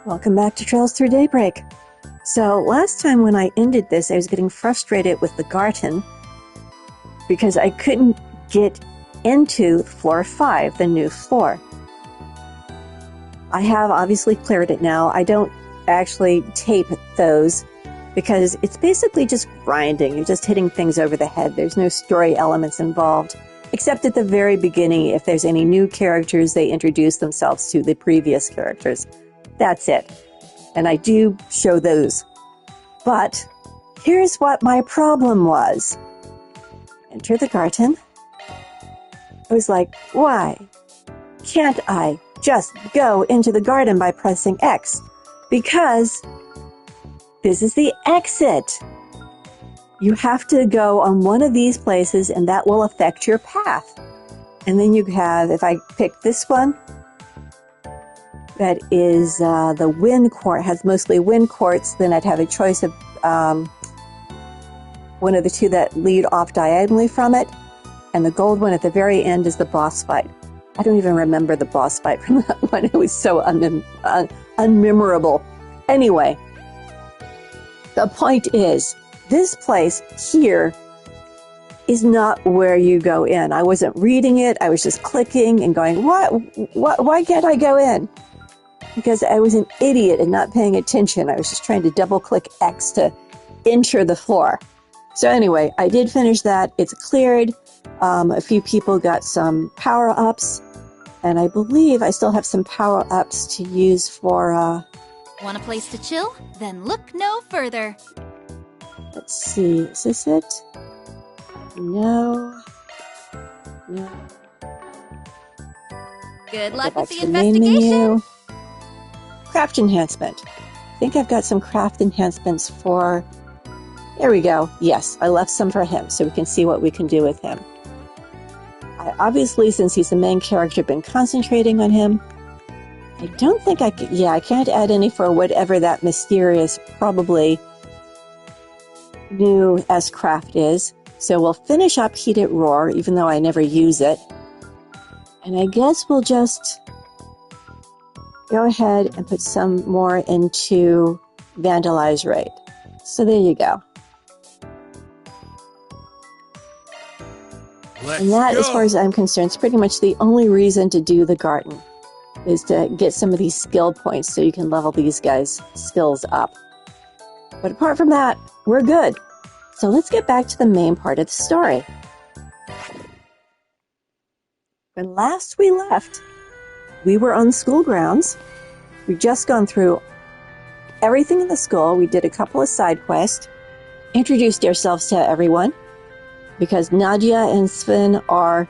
Welcome back to Trails Through Daybreak. So last time when I ended this, I was getting frustrated with the garden because I couldn't get into floor 5, the new floor. I have obviously cleared it now. I don't actually tape those because it's basically just grinding. You're just hitting things over the head. There's no story elements involved, except at the very beginning, if there's any new characters, they introduce themselves to the previous characters. That's it. And I do show those. But here's what my problem was. Enter the garden. I was like, why can't I just go into the garden by pressing X? Because this is the exit. You have to go on one of these places and that will affect your path. And then you have, if I pick this one, that is the wind court, has mostly wind quartz, then I'd have a choice of one of the two that lead off diagonally from it, and the gold one at the very end is the boss fight. I don't even remember the boss fight from that one. It was so unmemorable. Anyway, the point is, this place here is not where you go in. I wasn't reading it. I was just clicking and going, why can't I go in? Because I was an idiot and not paying attention. I was just trying to double-click X to enter the floor. So anyway, I did finish that. It's cleared. A few people got some power-ups. And I believe I still have some power-ups to use for... Want a place to chill? Then look no further. Let's see. Is this it? No. Good luck with the investigation. Craft enhancement. I think I've got some craft enhancements for... There we go. Yes, I left some for him so we can see what we can do with him. I obviously, since he's the main character, been concentrating on him. I don't think I can... Yeah, I can't add any for whatever that mysterious, probably new S-craft is. So we'll finish up Heated Roar, even though I never use it. And I guess we'll just go ahead and put some more into Vandalize Raid. So there you go. And that, as far as I'm concerned, is pretty much the only reason to do the garden, is to get some of these skill points so you can level these guys' skills up. But apart from that, we're good. So let's get back to the main part of the story. When last we left, we were on school grounds. We'd just gone through everything in the school. We did a couple of side quests, introduced ourselves to everyone, because Nadia and Sven are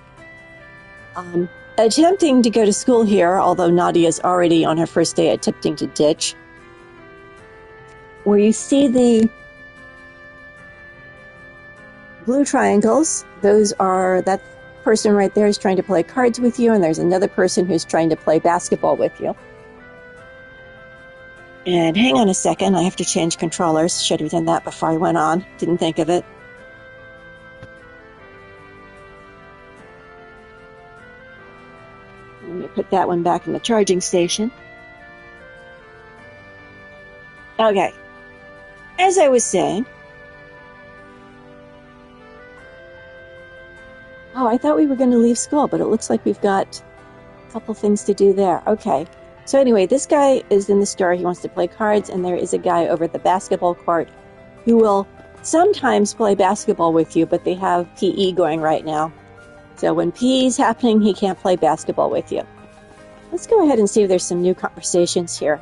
attempting to go to school here, although Nadia's already on her first day attempting to ditch. Where you see the blue triangles, that person right there is trying to play cards with you, and there's another person who's trying to play basketball with you. And hang on a second, I have to change controllers. Should have done that before I went on. Didn't think of it. Let me put that one back in the charging station. Okay. As I was saying... Oh, I thought we were going to leave school, but it looks like we've got a couple things to do there. Okay. So anyway, this guy is in the store. He wants to play cards, and there is a guy over at the basketball court who will sometimes play basketball with you, but they have PE going right now. So when PE is happening, he can't play basketball with you. Let's go ahead and see if there's some new conversations here.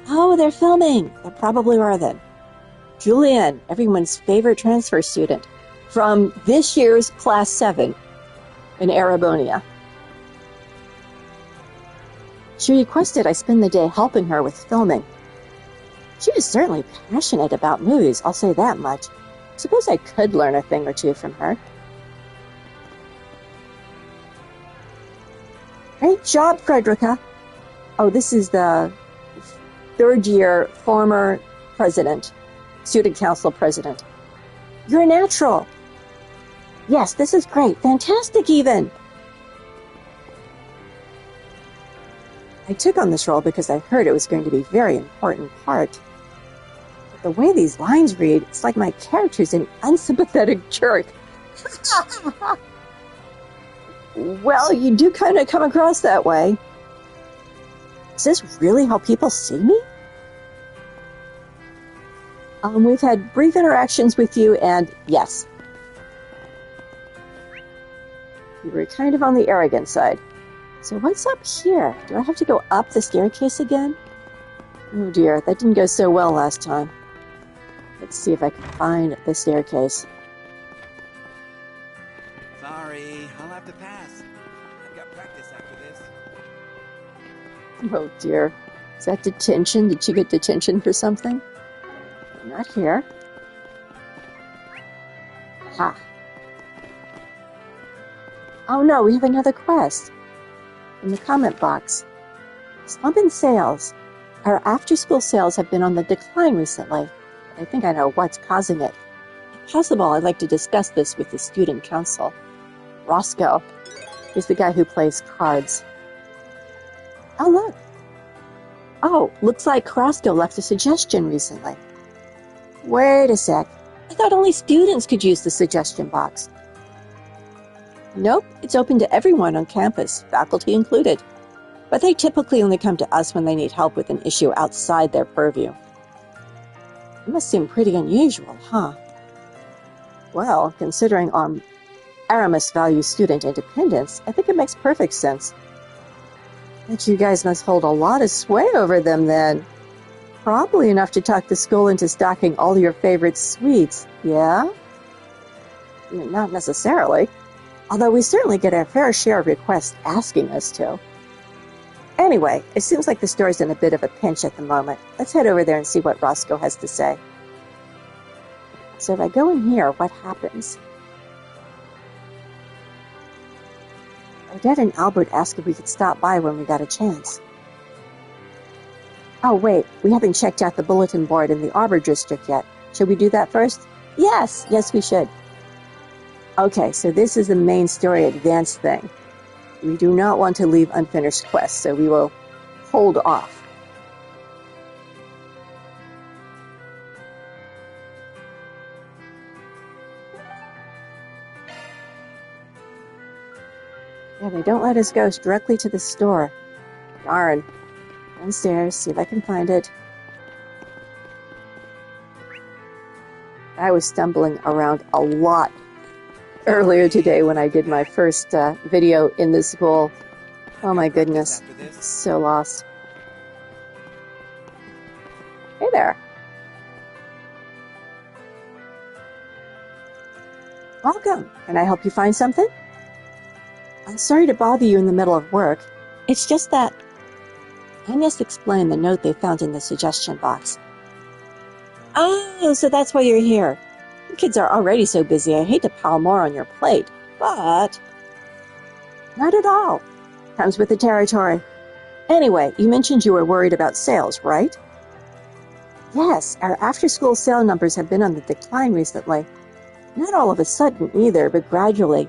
Oh, they're filming. There probably are then. Julian, everyone's favorite transfer student, from this year's Class 7 in Arabonia. She requested I spend the day helping her with filming. She is certainly passionate about movies, I'll say that much. Suppose I could learn a thing or two from her. Great job, Frederica. Oh, this is the third-year former president, student council president. You're a natural. Yes, this is great. Fantastic, even. I took on this role because I heard it was going to be a very important part. But the way these lines read, it's like my character's an unsympathetic jerk. Well, you do kind of come across that way. Is this really how people see me? We've had brief interactions with you, and yes. You were kind of on the arrogant side. So what's up here? Do I have to go up the staircase again? Oh dear, that didn't go so well last time. Let's see if I can find the staircase. Sorry, I'll have to pass. I've got practice after this. Oh dear. Is that detention? Did you get detention for something? Not here. Ha. Oh no, we have another quest. In the comment box. Slump in sales. Our after-school sales have been on the decline recently. I think I know what's causing it. If possible, I'd like to discuss this with the student council. Roscoe is the guy who plays cards. Oh, look. Oh, looks like Roscoe left a suggestion recently. Wait a sec. I thought only students could use the suggestion box. Nope, it's open to everyone on campus, faculty included. But they typically only come to us when they need help with an issue outside their purview. It must seem pretty unusual, huh? Well, considering Aramis values student independence, I think it makes perfect sense. But you guys must hold a lot of sway over them then. Probably enough to talk the school into stocking all your favorite sweets, yeah? Not necessarily. Although we certainly get our fair share of requests asking us to. Anyway, it seems like the store's in a bit of a pinch at the moment. Let's head over there and see what Roscoe has to say. So if I go in here, what happens? Odette and Albert asked if we could stop by when we got a chance. Oh wait, we haven't checked out the bulletin board in the Arbor District yet. Should we do that first? Yes, we should. Okay, so this is the main story advance thing. We do not want to leave unfinished quests, so we will hold off. Yeah, they don't let us go directly to the store. Darn. Downstairs, see if I can find it. I was stumbling around a lot earlier today when I did my first video in the school. Oh my goodness, so lost. Hey there. Welcome. Can I help you find something? I'm sorry to bother you in the middle of work. It's just that Agnes explained the note they found in the suggestion box. Oh, so that's why you're here. The kids are already so busy, I hate to pile more on your plate, but... Not at all. Comes with the territory. Anyway, you mentioned you were worried about sales, right? Yes, our after-school sale numbers have been on the decline recently. Not all of a sudden either, but gradually,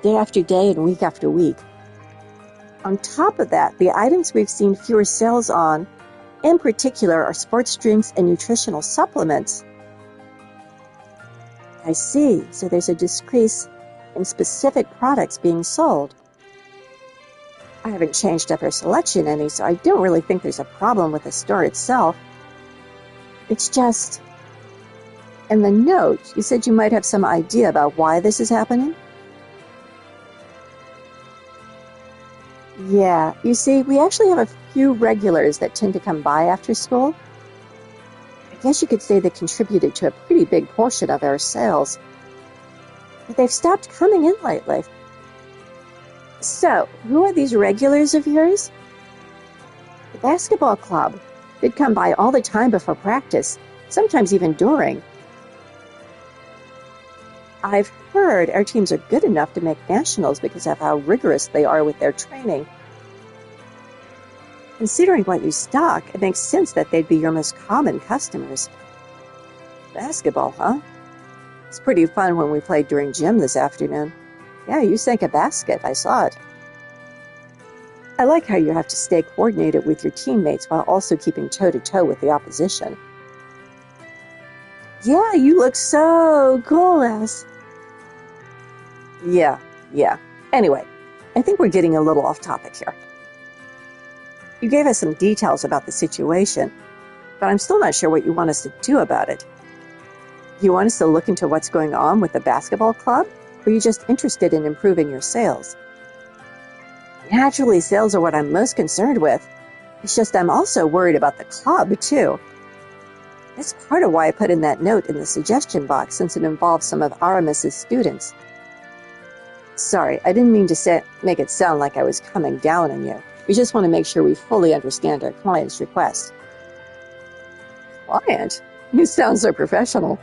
day after day and week after week. On top of that, the items we've seen fewer sales on, in particular, are sports drinks and nutritional supplements. I see, so there's a decrease in specific products being sold. I haven't changed up our selection any, so I don't really think there's a problem with the store itself. It's just... In the note, you said you might have some idea about why this is happening? Yeah, you see, we actually have a few regulars that tend to come by after school. I guess you could say they contributed to a pretty big portion of our sales. But they've stopped coming in lately. So, who are these regulars of yours? The basketball club. They'd come by all the time before practice, sometimes even during. I've heard our teams are good enough to make nationals because of how rigorous they are with their training. Considering what you stock, it makes sense that they'd be your most common customers. Basketball, huh? It's pretty fun when we played during gym this afternoon. Yeah, you sank a basket. I saw it. I like how you have to stay coordinated with your teammates while also keeping toe-to-toe with the opposition. Yeah, you look so cool, Les. Yeah. Anyway, I think we're getting a little off topic here. You gave us some details about the situation, but I'm still not sure what you want us to do about it. You want us to look into what's going on with the basketball club, or are you just interested in improving your sales? Naturally, sales are what I'm most concerned with. It's just I'm also worried about the club, too. That's part of why I put in that note in the suggestion box, since it involves some of Aramis's students. Sorry, I didn't mean to make it sound like I was coming down on you. We just want to make sure we fully understand our client's request. Client? You sound so professional.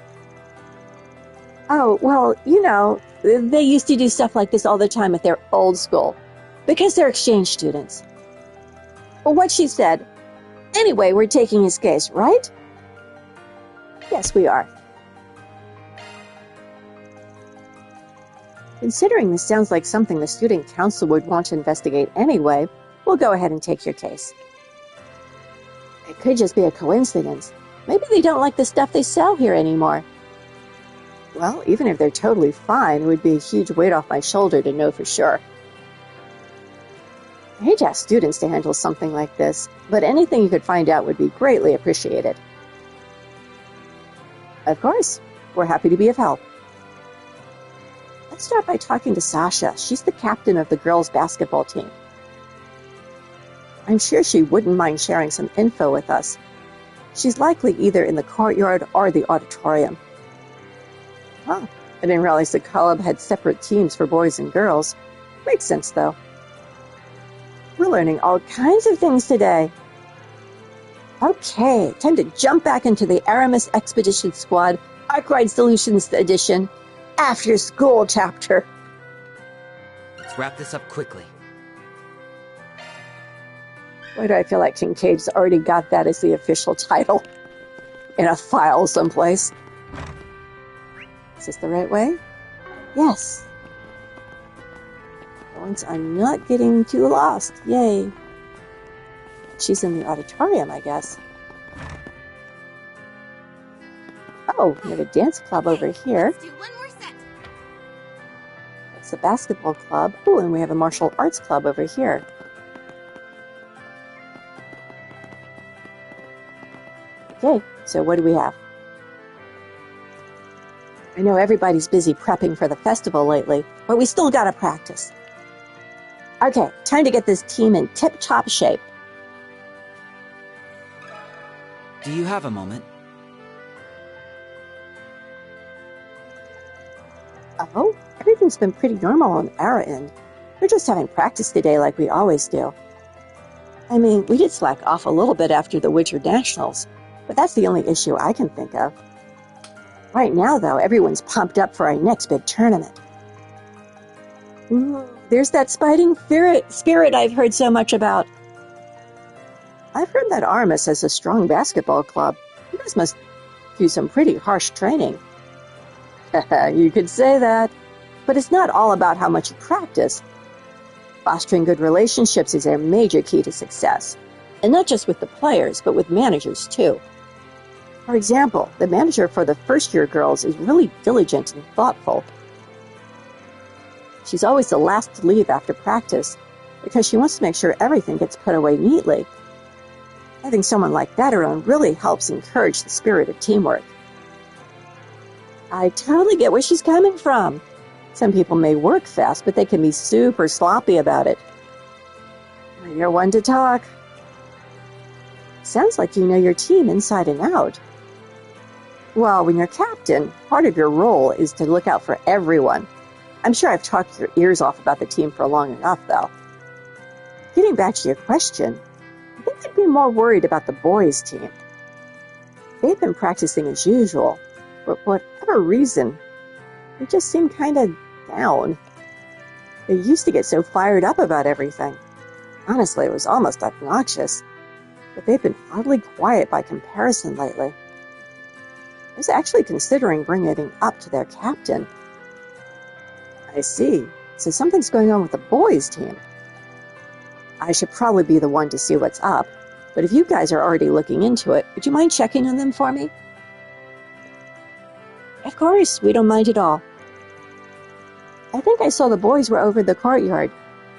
Oh, well, they used to do stuff like this all the time at their old school, because they're exchange students. Well, what she said. Anyway, we're taking his case, right? Yes, we are. Considering this sounds like something the student council would want to investigate anyway, we'll go ahead and take your case. It could just be a coincidence. Maybe they don't like the stuff they sell here anymore. Well, even if they're totally fine, it would be a huge weight off my shoulder to know for sure. I hate to ask students to handle something like this, but anything you could find out would be greatly appreciated. Of course, we're happy to be of help. Let's start by talking to Sasha. She's the captain of the girls' basketball team. I'm sure she wouldn't mind sharing some info with us. She's likely either in the courtyard or the auditorium. Huh, I didn't realize the club had separate teams for boys and girls. Makes sense, though. We're learning all kinds of things today. Okay, time to jump back into the Aramis Expedition Squad Arkwright Solutions Edition After School chapter. Let's wrap this up quickly. Why do I feel like Kincaid's already got that as the official title? In a file someplace. Is this the right way? Yes. Once I'm not getting too lost. Yay. She's in the auditorium, I guess. Oh, we have a dance club over here. Let's do one more set. That's the basketball club. Oh, and we have a martial arts club over here. Okay, so what do we have? I know everybody's busy prepping for the festival lately, but we still gotta practice. Okay, time to get this team in tip-top shape. Do you have a moment? Oh, everything's been pretty normal on our end. We're just having practice today like we always do. I mean, we did slack off a little bit after the Winter Nationals, but that's the only issue I can think of. Right now, though, everyone's pumped up for our next big tournament. Ooh, there's that spiting spirit I've heard so much about. I've heard that Armis has a strong basketball club. You guys must do some pretty harsh training. You could say that, but it's not all about how much you practice. Fostering good relationships is a major key to success, and not just with the players, but with managers too. For example, the manager for the first-year girls is really diligent and thoughtful. She's always the last to leave after practice because she wants to make sure everything gets put away neatly. Having someone like that around really helps encourage the spirit of teamwork. I totally get where she's coming from. Some people may work fast, but they can be super sloppy about it. You're one to talk. Sounds like you know your team inside and out. Well, when you're captain, part of your role is to look out for everyone. I'm sure I've talked your ears off about the team for long enough, though. Getting back to your question, I think I'd be more worried about the boys' team. They've been practicing as usual, but for whatever reason, they just seem kind of down. They used to get so fired up about everything. Honestly, it was almost obnoxious. But they've been oddly quiet by comparison lately. I was actually considering bringing it up to their captain. I see. So something's going on with the boys' team. I should probably be the one to see what's up, but if you guys are already looking into it, would you mind checking on them for me? Of course, we don't mind at all. I think I saw the boys were over the courtyard.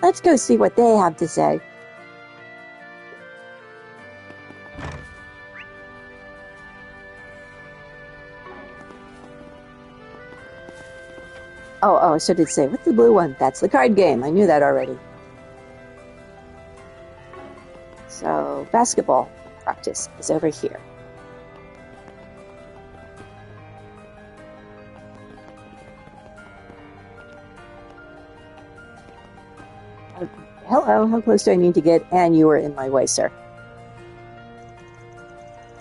Let's go see what they have to say. Oh, I should say, what's the blue one? That's the card game. I knew that already. So, basketball practice is over here. Hello, how close do I need to get? And you were in my way, sir.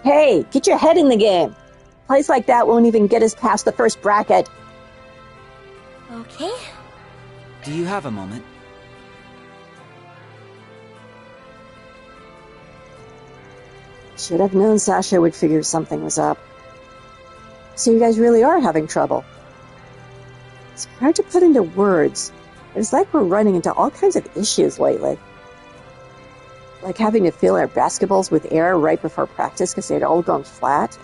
Hey, get your head in the game. A place like that won't even get us past the first bracket. Okay. Do you have a moment? Should have known Sasha would figure something was up. So you guys really are having trouble. It's hard to put into words. It's like we're running into all kinds of issues lately. Like having to fill our basketballs with air right before practice because they'd all gone flat.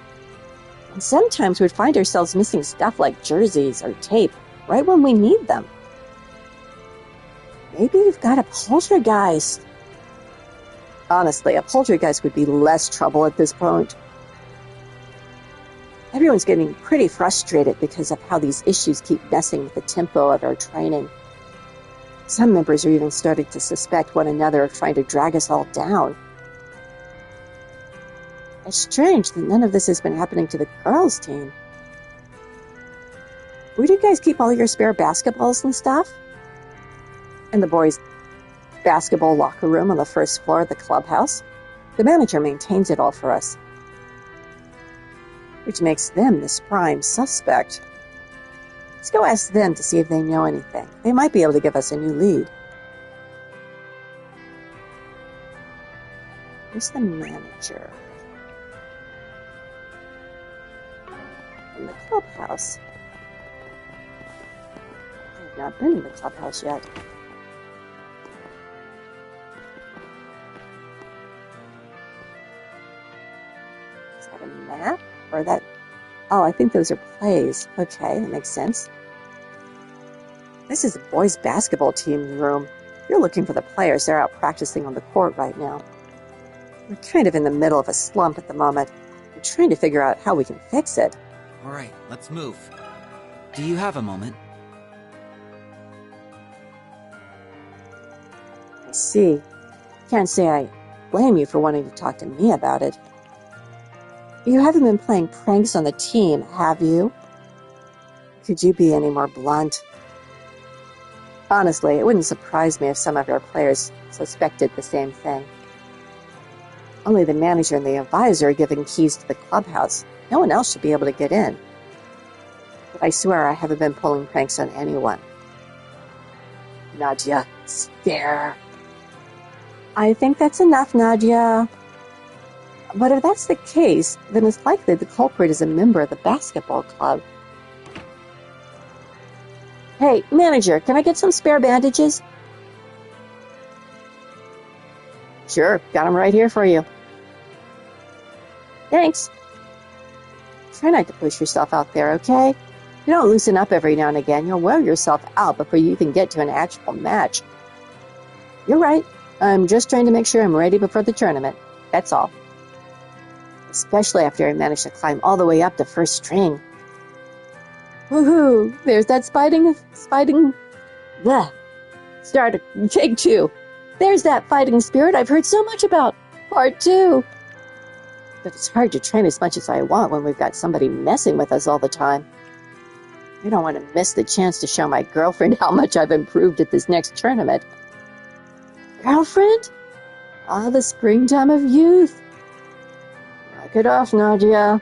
And sometimes we'd find ourselves missing stuff like jerseys or tape right when we need them. Maybe you've got a poltergeist. Honestly, a poltergeist would be less trouble at this point. Everyone's getting pretty frustrated because of how these issues keep messing with the tempo of our training. Some members are even starting to suspect one another of trying to drag us all down. It's strange that none of this has been happening to the girls' team. Where do you guys keep all your spare basketballs and stuff? In the boys' basketball locker room on the first floor of the clubhouse. The manager maintains it all for us, which makes them the prime suspect. Let's go ask them to see if they know anything. They might be able to give us a new lead. Where's the manager? In the clubhouse. I have not been in the clubhouse yet. Is that a map? Or that... Oh, I think those are plays. Okay, that makes sense. This is the boys' basketball team room. If you're looking for the players, they're out practicing on the court right now. We're kind of in the middle of a slump at the moment. We're trying to figure out how we can fix it. All right, let's move. Do you have a moment? I see. Can't say I blame you for wanting to talk to me about it. You haven't been playing pranks on the team, have you? Could you be any more blunt? Honestly, it wouldn't surprise me if some of our players suspected the same thing. Only the manager and the advisor are giving keys to the clubhouse. No one else should be able to get in. But I swear I haven't been pulling pranks on anyone. Nadia, stare. I think that's enough, Nadia. But if that's the case, then it's likely the culprit is a member of the basketball club. Hey, manager, can I get some spare bandages? Sure, got them right here for you. Thanks. Try not to push yourself out there, okay? You don't loosen up every now and again, you'll wear yourself out before you even get to an actual match. You're right. I'm just trying to make sure I'm ready before the tournament. That's all. Especially after I managed to climb all the way up to first string. Woohoo! There's that fighting... Bleh. Start take 2. There's that fighting spirit I've heard so much about. Part 2. But it's hard to train as much as I want when we've got somebody messing with us all the time. I don't want to miss the chance to show my girlfriend how much I've improved at this next tournament. Girlfriend? Ah, the springtime of youth. Knock it off, Nadia.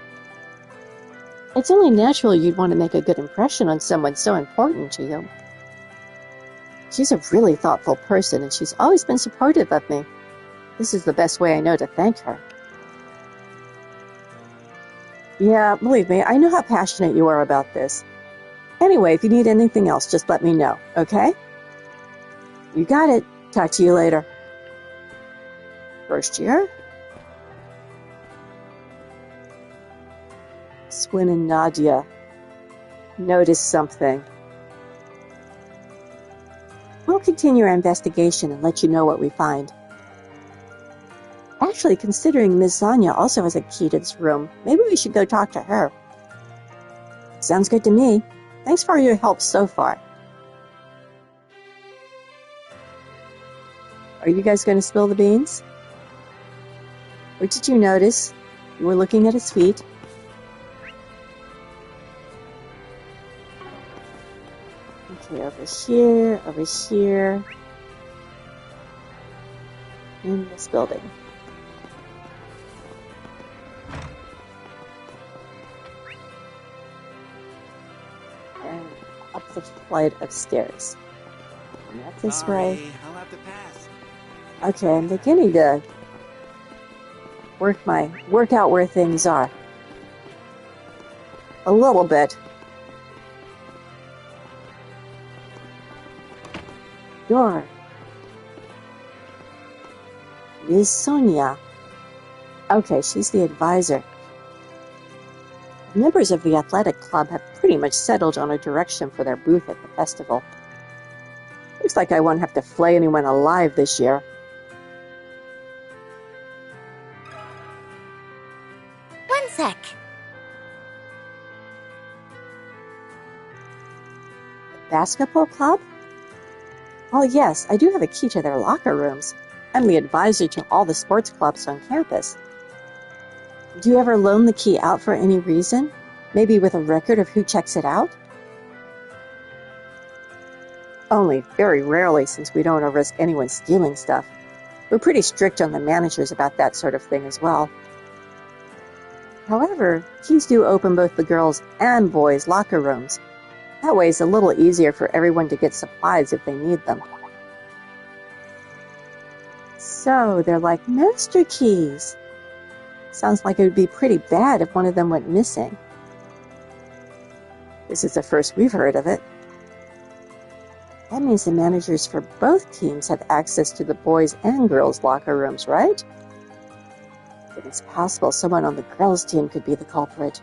It's only natural you'd want to make a good impression on someone so important to you. She's a really thoughtful person, and she's always been supportive of me. This is the best way I know to thank her. Yeah, believe me, I know how passionate you are about this. Anyway, if you need anything else, just let me know, okay? You got it. Talk to you later. First year? Swin and Nadia noticed something. We'll continue our investigation and let you know what we find. Actually, considering Miss Sonia also has a key to this room, maybe we should go talk to her. Sounds good to me. Thanks for your help so far. Are you guys going to spill the beans? Or did you notice you were looking at a suite? Okay, over here, in this building. And up the flight of stairs. And up this way. I'll have to pass. Okay, I'm beginning to work out where things are. A little bit. Door. Miss Sonia. Okay, she's the advisor. Members of the athletic club have pretty much settled on a direction for their booth at the festival. Looks like I won't have to flay anyone alive this year. One sec. Basketball club? Oh yes, I do have a key to their locker rooms. I'm the advisor to all the sports clubs on campus. Do you ever loan the key out for any reason? Maybe with a record of who checks it out? Only very rarely, since we don't want to risk anyone stealing stuff. We're pretty strict on the managers about that sort of thing as well. However, keys do open both the girls' and boys' locker rooms. That way it's a little easier for everyone to get supplies if they need them. So, they're like master keys. Sounds like it would be pretty bad if one of them went missing. This is the first we've heard of it. That means the managers for both teams have access to the boys' and girls' locker rooms, right? But it's possible someone on the girls' team could be the culprit.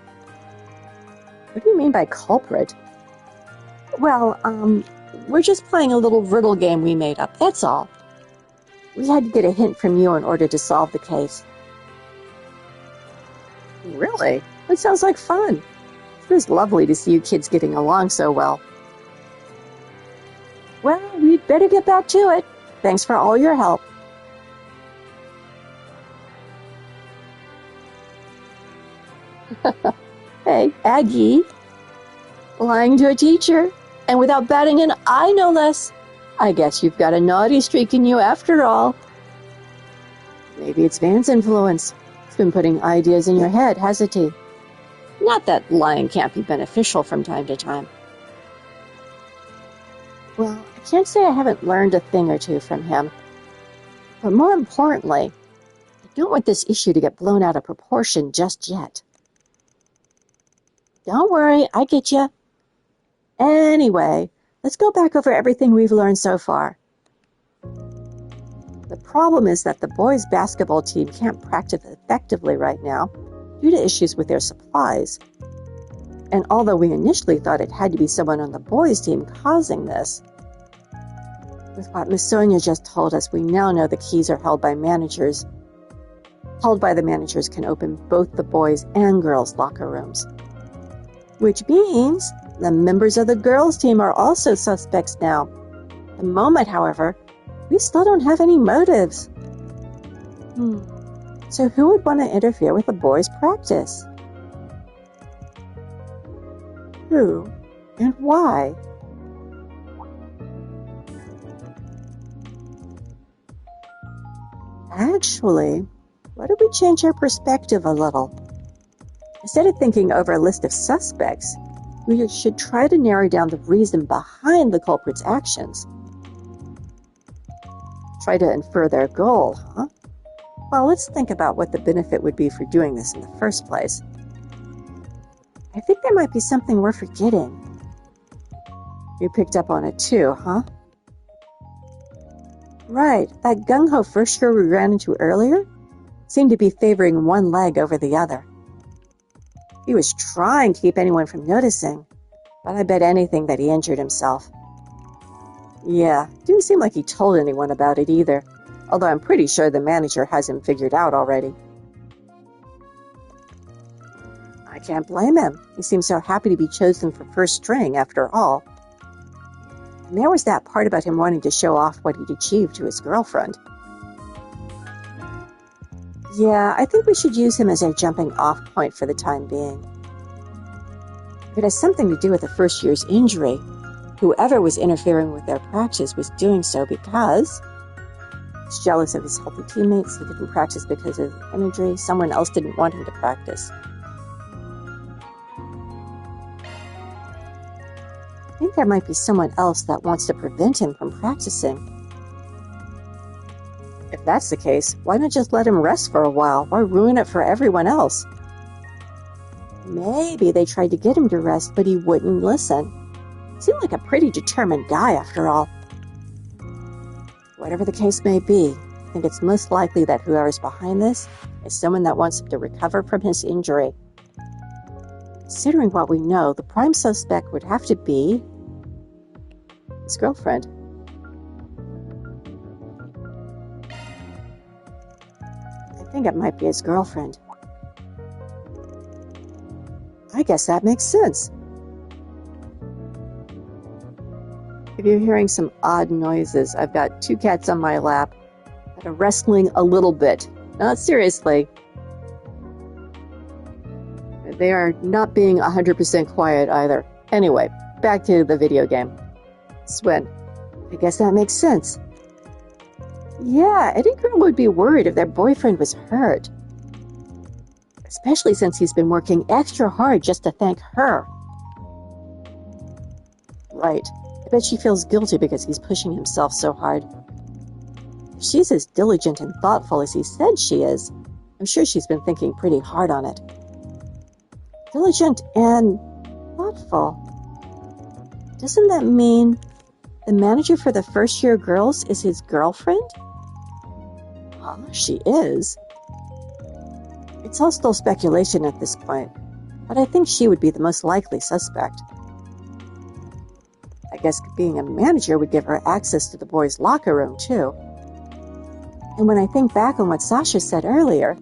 What do you mean by culprit? Well, we're just playing a little riddle game we made up, that's all. We had to get a hint from you in order to solve the case. Really? That sounds like fun. It was lovely to see you kids getting along so well. Well, we'd better get back to it. Thanks for all your help. Hey, Aggie. Lying to a teacher, and without batting an eye, no less. I guess you've got a naughty streak in you after all. Maybe it's Van's influence. He's been putting ideas in your head, hasn't he? Not that lying can't be beneficial from time to time. Well, I can't say I haven't learned a thing or two from him. But more importantly, I don't want this issue to get blown out of proportion just yet. Don't worry, I get you. Anyway, let's go back over everything we've learned so far. The problem is that the boys' basketball team can't practice effectively right now due to issues with their supplies. And although we initially thought it had to be someone on the boys' team causing this, with what Miss Sonia just told us, we now know the keys are held by managers. Held by the managers can open both the boys' and girls' locker rooms. Which means the members of the girls' team are also suspects now. At the moment, however, we still don't have any motives. So who would want to interfere with the boys' practice? Who and why? Actually, why don't we change our perspective a little? Instead of thinking over a list of suspects, we should try to narrow down the reason behind the culprit's actions. Try to infer their goal, huh? Well, let's think about what the benefit would be for doing this in the first place. I think there might be something we're forgetting. You picked up on it too, huh? Right, that gung-ho first year we ran into earlier seemed to be favoring one leg over the other. He was trying to keep anyone from noticing, but I bet anything that he injured himself. Yeah, didn't seem like he told anyone about it either, although I'm pretty sure the manager has him figured out already. I can't blame him. He seems so happy to be chosen for first string after all. And there was that part about him wanting to show off what he'd achieved to his girlfriend. Yeah, I think we should use him as a jumping off point for the time being. If it has something to do with the first year's injury, whoever was interfering with their practice was doing so because he's jealous of his healthy teammates, he didn't practice because of an injury, someone else didn't want him to practice. I think there might be someone else that wants to prevent him from practicing. If that's the case, why not just let him rest for a while? Why ruin it for everyone else? Maybe they tried to get him to rest, but he wouldn't listen. Seemed like a pretty determined guy, after all. Whatever the case may be, I think it's most likely that whoever's behind this is someone that wants him to recover from his injury. Considering what we know, the prime suspect would have to be his girlfriend. I think it might be his girlfriend. I guess that makes sense. If you're hearing some odd noises, I've got 2 cats on my lap that are wrestling a little bit. Not seriously. They are not being 100% quiet either. Anyway, back to the video game. Swin. I guess that makes sense. Yeah, any girl would be worried if their boyfriend was hurt. Especially since he's been working extra hard just to thank her. Right. I bet she feels guilty because he's pushing himself so hard. If she's as diligent and thoughtful as he said she is, I'm sure she's been thinking pretty hard on it. Diligent and thoughtful. Doesn't that mean the manager for the first year girls is his girlfriend? She is. It's all still speculation at this point, but I think she would be the most likely suspect. I guess being a manager would give her access to the boys' locker room, too. And when I think back on what Sasha said earlier,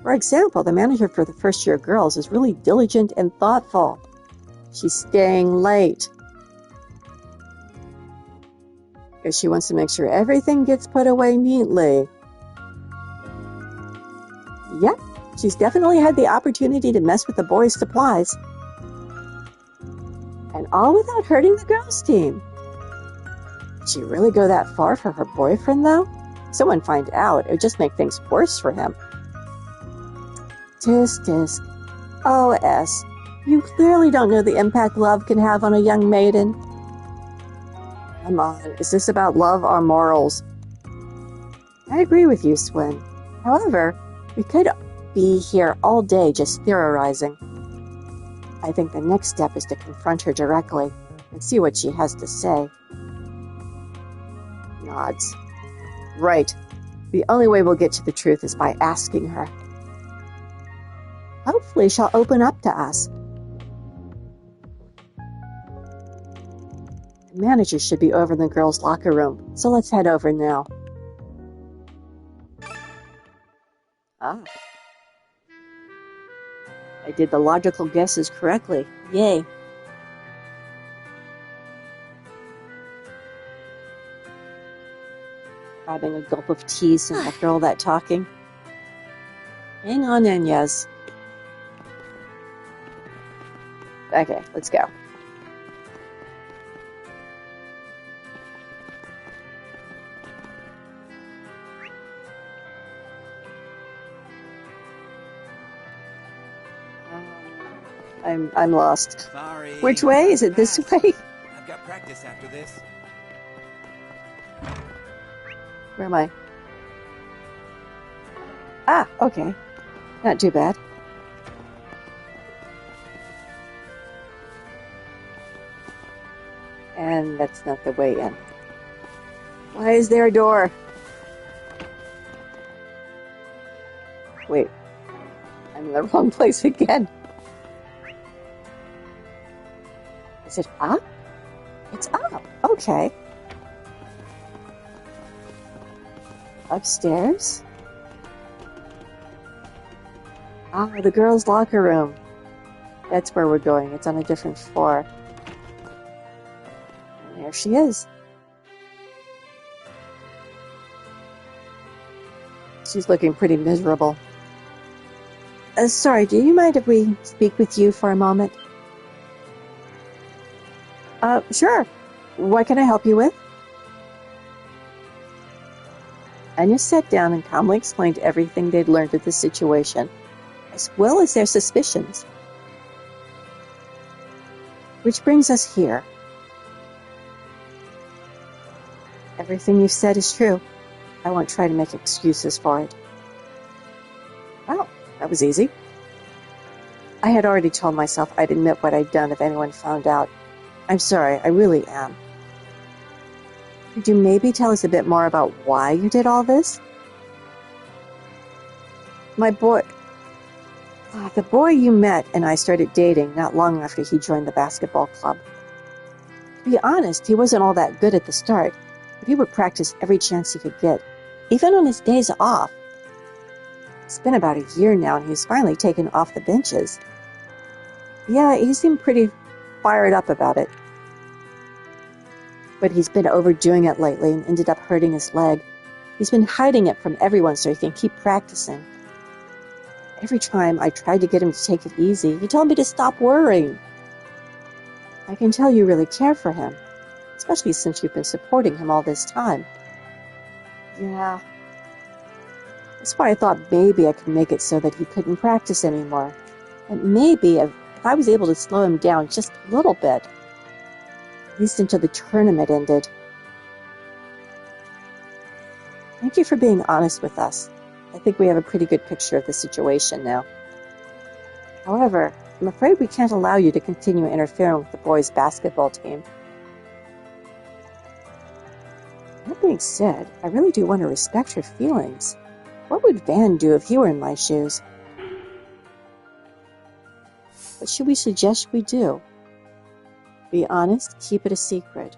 for example, the manager for the first year girls is really diligent and thoughtful. She's staying late because she wants to make sure everything gets put away neatly. Yep, she's definitely had the opportunity to mess with the boys' supplies. And all without hurting the girls' team. Did she really go that far for her boyfriend, though? If someone find out, it would just make things worse for him. Tisk, tisk. OS. You clearly don't know the impact love can have on a young maiden. Come on, is this about love or morals? I agree with you, Swin. However, we could be here all day just theorizing. I think the next step is to confront her directly and see what she has to say. Nods. Right. The only way we'll get to the truth is by asking her. Hopefully she'll open up to us. The manager should be over in the girls' locker room, so let's head over now. Ah. I did the logical guesses correctly. Yay. Grabbing a gulp of tea after all that talking. Hang on in, Yez. Okay, let's go. I'm lost. Sorry. Which way? Is it this way? I've got practice after this. Where am I? Ah, okay. Not too bad. And that's not the way in. Why is there a door? Wait, I'm in the wrong place again. Is it up? It's up. Okay. Upstairs? Ah, the girls' locker room. That's where we're going. It's on a different floor. And there she is. She's looking pretty miserable. Sorry, do you mind if we speak with you for a moment? Sure. What can I help you with? Anya sat down and calmly explained everything they'd learned of the situation, as well as their suspicions. Which brings us here. Everything you've said is true. I won't try to make excuses for it. Well, that was easy. I had already told myself I'd admit what I'd done if anyone found out. I'm sorry, I really am. Could you maybe tell us a bit more about why you did all this? The boy you met and I started dating not long after he joined the basketball club. To be honest, he wasn't all that good at the start, but he would practice every chance he could get, even on his days off. It's been about a year now and he's finally taken off the benches. Yeah, he seemed pretty fired up about it. But he's been overdoing it lately and ended up hurting his leg. He's been hiding it from everyone so he can keep practicing. Every time I tried to get him to take it easy, he told me to stop worrying. I can tell you really care for him, especially since you've been supporting him all this time. Yeah. That's why I thought maybe I could make it so that he couldn't practice anymore. And maybe if I was able to slow him down just a little bit, at least until the tournament ended. Thank you for being honest with us. I think we have a pretty good picture of the situation now. However, I'm afraid we can't allow you to continue interfering with the boys' basketball team. That being said, I really do want to respect her feelings. What would Van do if he were in my shoes? What should we suggest we do? Be honest, keep it a secret.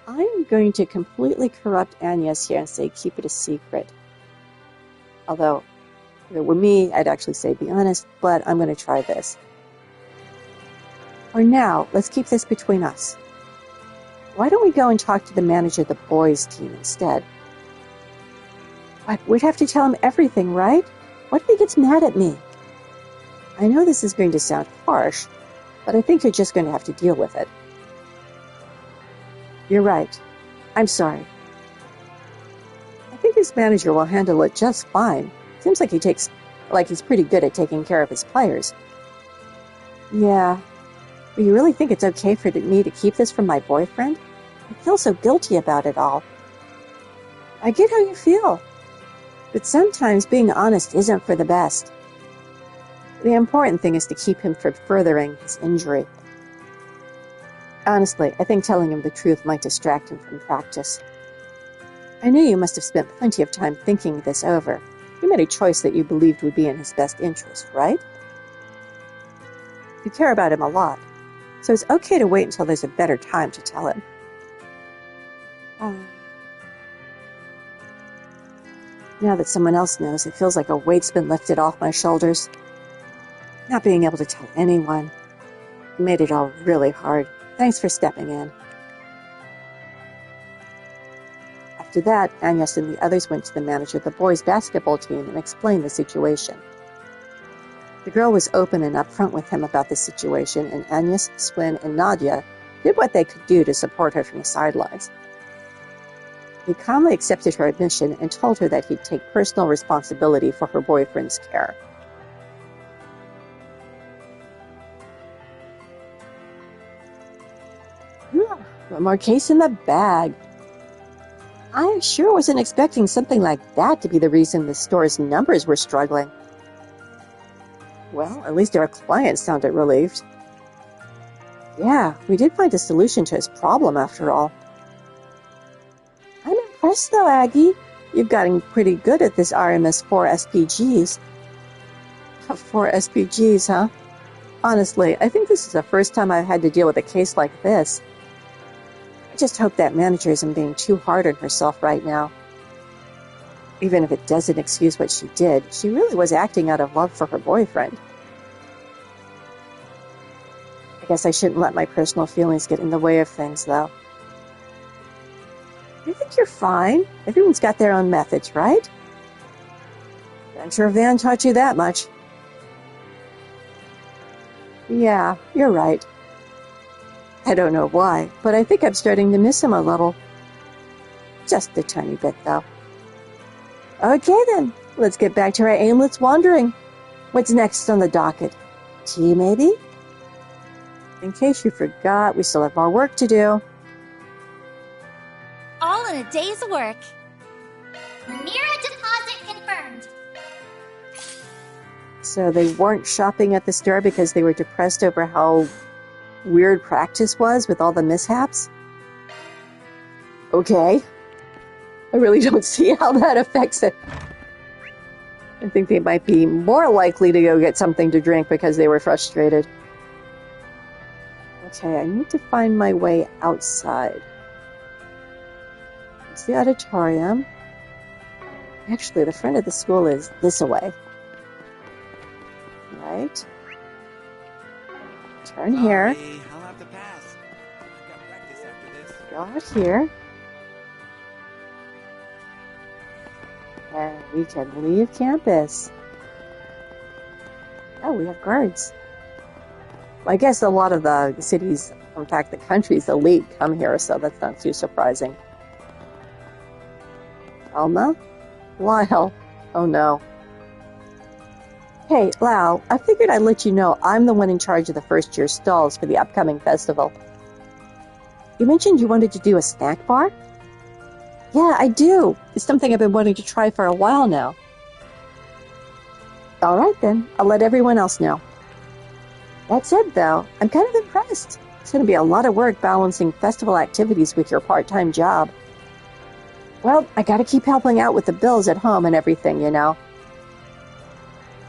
I'm going to completely corrupt Agnes here and say keep it a secret. Although, if it were me, I'd actually say be honest, but I'm going to try this. For now, let's keep this between us. Why don't we go and talk to the manager of the boys' team instead? But we'd have to tell him everything, right? What if he gets mad at me? I know this is going to sound harsh, but I think you're just going to have to deal with it. You're right. I'm sorry. I think his manager will handle it just fine. Seems like he's pretty good at taking care of his players. Yeah. But you really think it's okay for me to keep this from my boyfriend? I feel so guilty about it all. I get how you feel. But sometimes being honest isn't for the best. The important thing is to keep him from furthering his injury. Honestly, I think telling him the truth might distract him from practice. I know you must have spent plenty of time thinking this over. You made a choice that you believed would be in his best interest, right? You care about him a lot, so it's okay to wait until there's a better time to tell him. Now that someone else knows, it feels like a weight's been lifted off my shoulders. Not being able to tell anyone. It made it all really hard. Thanks for stepping in. After that, Agnes and the others went to the manager of the boys' basketball team and explained the situation. The girl was open and upfront with him about the situation, and Agnes, Swin, and Nadia did what they could do to support her from the sidelines. He calmly accepted her admission and told her that he'd take personal responsibility for her boyfriend's care. One more case in the bag. I sure wasn't expecting something like that to be the reason the store's numbers were struggling. Well, at least our clients sounded relieved. Yeah, we did find a solution to his problem after all. I'm impressed though, Aggie. You've gotten pretty good at this RMS-4 SPGs. 4 SPGs, huh? Honestly, I think this is the first time I've had to deal with a case like this. I just hope that manager isn't being too hard on herself right now. Even if it doesn't excuse what she did, she really was acting out of love for her boyfriend. I guess I shouldn't let my personal feelings get in the way of things, though. I think you're fine. Everyone's got their own methods, right? I'm sure Van taught you that much. Yeah, you're right. I don't know why, but I think I'm starting to miss him a little. Just a tiny bit, though. Okay, then. Let's get back to our aimless wandering. What's next on the docket? Tea, maybe? In case you forgot, we still have more work to do. All in a day's work. Mira deposit confirmed. So they weren't shopping at the store because they were depressed over how weird practice was with all the mishaps? Okay. I really don't see how that affects it. I think they might be more likely to go get something to drink because they were frustrated. Okay, I need to find my way outside. It's the auditorium. Actually, the front of the school is this way. Right. Turn here. Sorry, I'll have to pass. I've got practice after this. Go out here. And we can leave campus. Oh, we have guards. Well, I guess a lot of the cities, in fact, the country's elite come here, so that's not too surprising. Elma? Lyle. Oh no. Hey, Lau, I figured I'd let you know I'm the one in charge of the first year stalls for the upcoming festival. You mentioned you wanted to do a snack bar? Yeah, I do. It's something I've been wanting to try for a while now. All right, then. I'll let everyone else know. That said, though, I'm kind of impressed. It's going to be a lot of work balancing festival activities with your part-time job. Well, I got to keep helping out with the bills at home and everything, you know.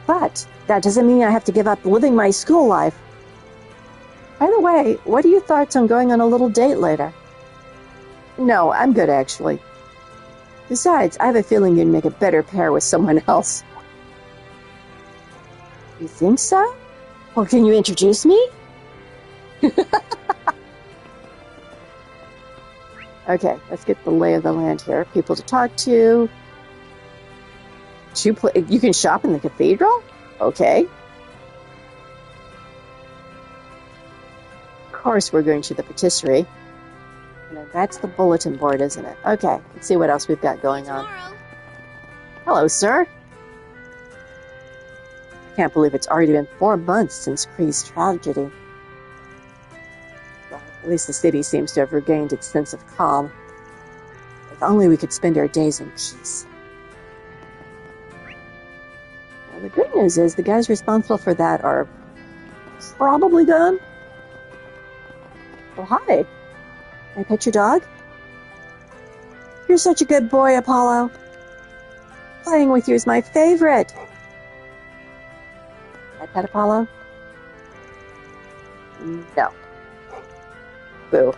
But that doesn't mean I have to give up living my school life. By the way, what are your thoughts on going on a little date later? No, I'm good, actually. Besides, I have a feeling you'd make a better pair with someone else. You think so? Well, can you introduce me? Okay, let's get the lay of the land here. People to talk to. You can shop in the cathedral? Okay. Of course we're going to the patisserie. And that's the bulletin board, isn't it? Okay, let's see what else we've got going on. Hello, sir. I can't believe it's already been 4 months since Cree's tragedy. Well, at least the city seems to have regained its sense of calm. If only we could spend our days in peace. Well, the good news is the guys responsible for that are probably gone. Oh, hi. Can I pet your dog? You're such a good boy, Apollo. Playing with you is my favorite. Can I pet Apollo? No. Boo.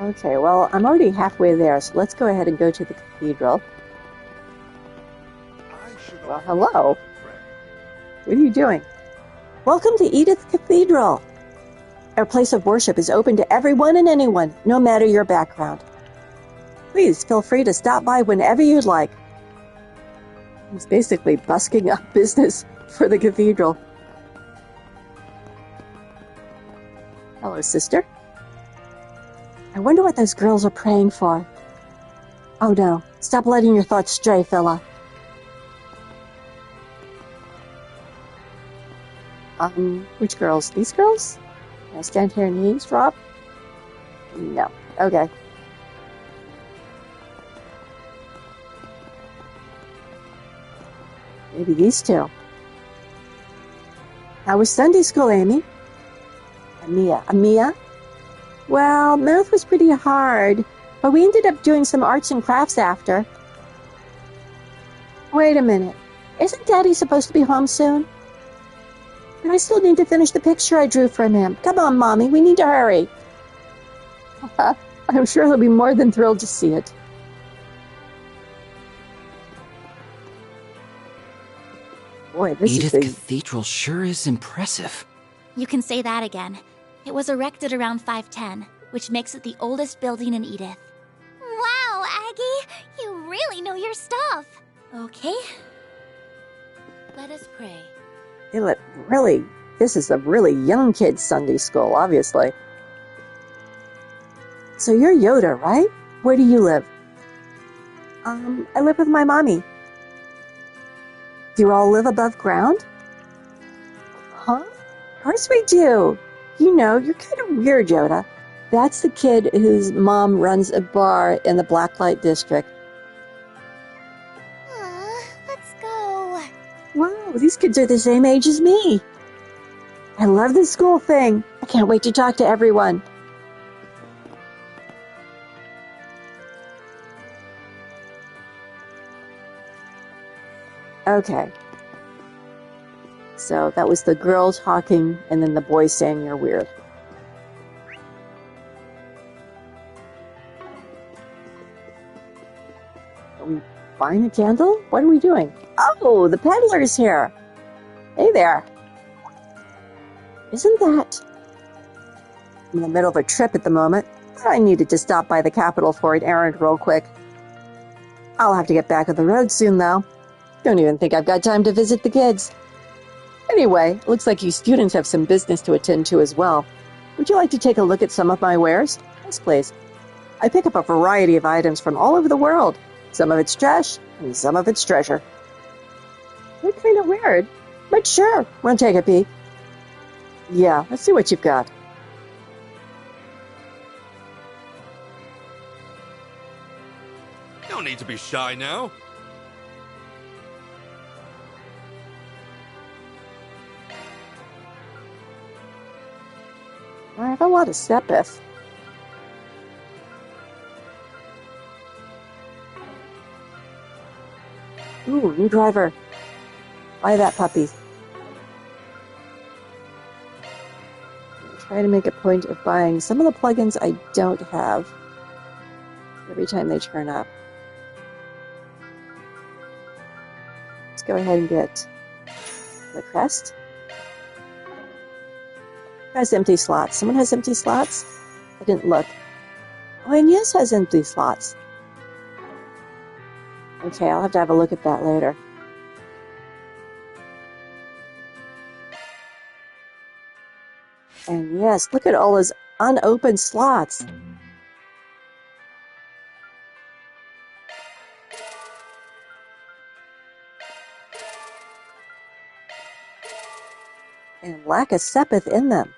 Okay, well, I'm already halfway there, so let's go ahead and go to the cathedral. Well, hello. What are you doing? Welcome to Edith Cathedral. Our place of worship is open to everyone and anyone, no matter your background. Please feel free to stop by whenever you'd like. He's basically busking up business for the cathedral. Hello, sister. I wonder what those girls are praying for. Oh no, stop letting your thoughts stray, Phila. Which girls? These girls? Can I stand here and eavesdrop? No. Okay. Maybe these two. How was Sunday school, Amy? Amia? Well, math was pretty hard, but we ended up doing some arts and crafts after. Wait a minute. Isn't Daddy supposed to be home soon? But I still need to finish the picture I drew for him. Come on, Mommy, we need to hurry. I'm sure he'll be more than thrilled to see it. Boy, this Edith is Cathedral sure is impressive. You can say that again. It was erected around 510, which makes it the oldest building in Edith. Wow, Aggie! You really know your stuff! Okay. Let us pray. This is a really young kid's Sunday school, obviously. So you're Yoda, right? Where do you live? I live with my mommy. Do you all live above ground? Huh? Of course we do. You know, you're kind of weird, Yoda. That's the kid whose mom runs a bar in the Blacklight District. Let's go. Wow, these kids are the same age as me. I love this school thing. I can't wait to talk to everyone. Okay. So that was the girl talking and then the boy saying you're weird. Are we buying a candle? What are we doing? Oh, the peddler's here. Hey there. Isn't that... I'm in the middle of a trip at the moment. I needed to stop by the Capitol for an errand real quick. I'll have to get back on the road soon, though. Don't even think I've got time to visit the kids. Anyway, looks like you students have some business to attend to as well. Would you like to take a look at some of my wares? Yes, please. I pick up a variety of items from all over the world. Some of it's trash, and some of it's treasure. They're kind of weird, but sure, we'll take a peek. Yeah, let's see what you've got. No need to be shy now. I have a lot of Sepith. Ooh, new driver. Buy that puppy. Try to make a point of buying some of the plugins I don't have every time they turn up. Let's go ahead and get the crest. Who has empty slots? Someone has empty slots? I didn't look. Oh, and yes has empty slots. Okay, I'll have a look at that later. And yes, look at all those unopened slots. And lack of Sepith in them.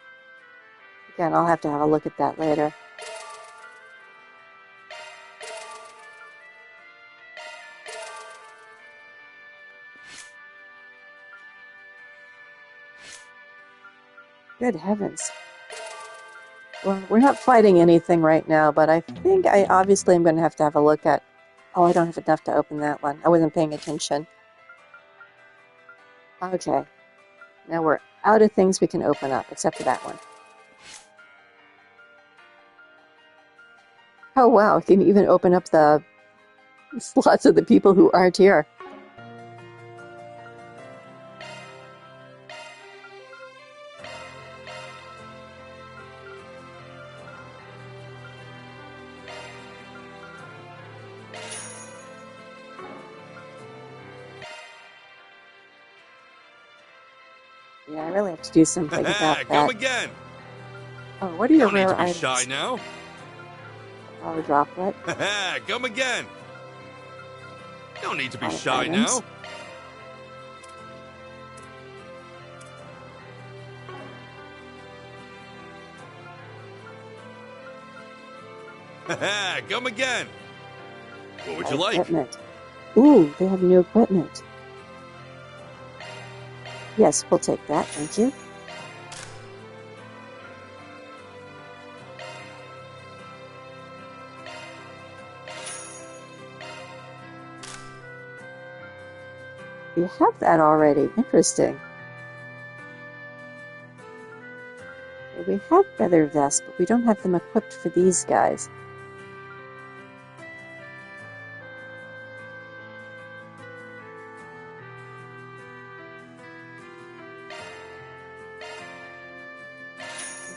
Again, I'll have a look at that later. Good heavens. Well, we're not fighting anything right now, but I think I obviously am going to have a look at... Oh, I don't have enough to open that one. I wasn't paying attention. Okay. Now we're out of things we can open up, except for that one. Oh, wow. I can even open up the slots of the people who aren't here. Yeah, I really have to do something about that. Come again. Oh, what are your No need rare to be items? shy now. Power droplet. Come again. No need to be Power shy items. now. Come again. What would you like? Equipment. Ooh, they have new equipment. Yes, we'll take that. Thank you. We have that already. Interesting. Okay, we have feather vests, but we don't have them equipped for these guys.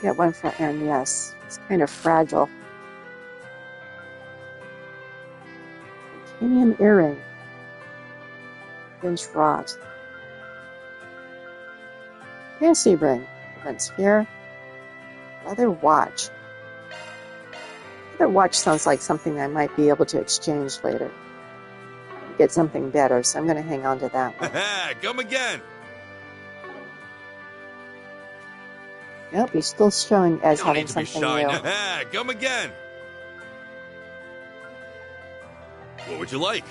Get one for Aaron, yes. It's kind of fragile. Titanium earring. Bench rod. Fancy ring. Prevents fear. Leather watch. Leather watch sounds like something I might be able to exchange later. Get something better, so I'm going to hang on to that one. Come again. Nope, he's still showing as Don't having need to be something shy new. now. Come again. What would you like?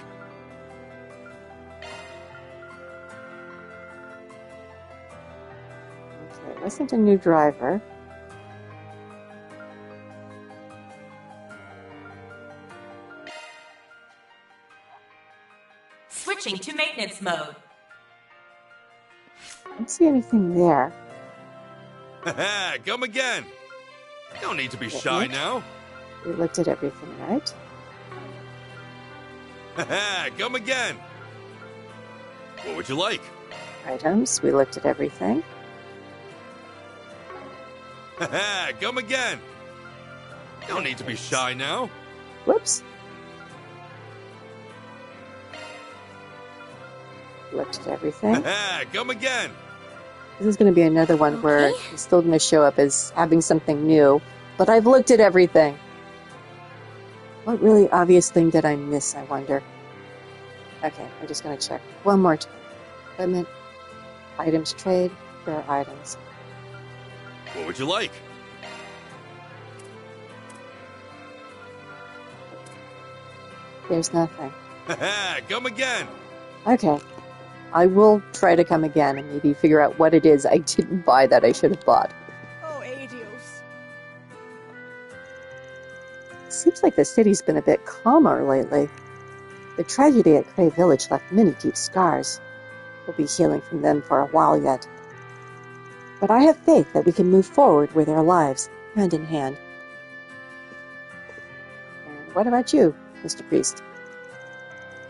Okay, wasn't a new driver. Switching to maintenance mode. I don't see anything there. Come again. Don't need to be shy now. We looked at everything, right? Come again. What would you like? Items, we looked at everything. Come again. Don't need to be shy now. Whoops. Looked at everything. Come again. This is going to be another one where he's still going to show up as having something new, but I've looked at everything. What really obvious thing did I miss, I wonder? Okay, I'm just going to check one more time. Equipment, items trade, rare items. What would you like? There's nothing. Come again. Okay. I will try to come again and maybe figure out what it is I didn't buy that I should have bought. Oh, adios. Seems like the city's been a bit calmer lately. The tragedy at Cray Village left many deep scars. We'll be healing from them for a while yet. But I have faith that we can move forward with our lives, hand in hand. And what about you, Mr. Priest?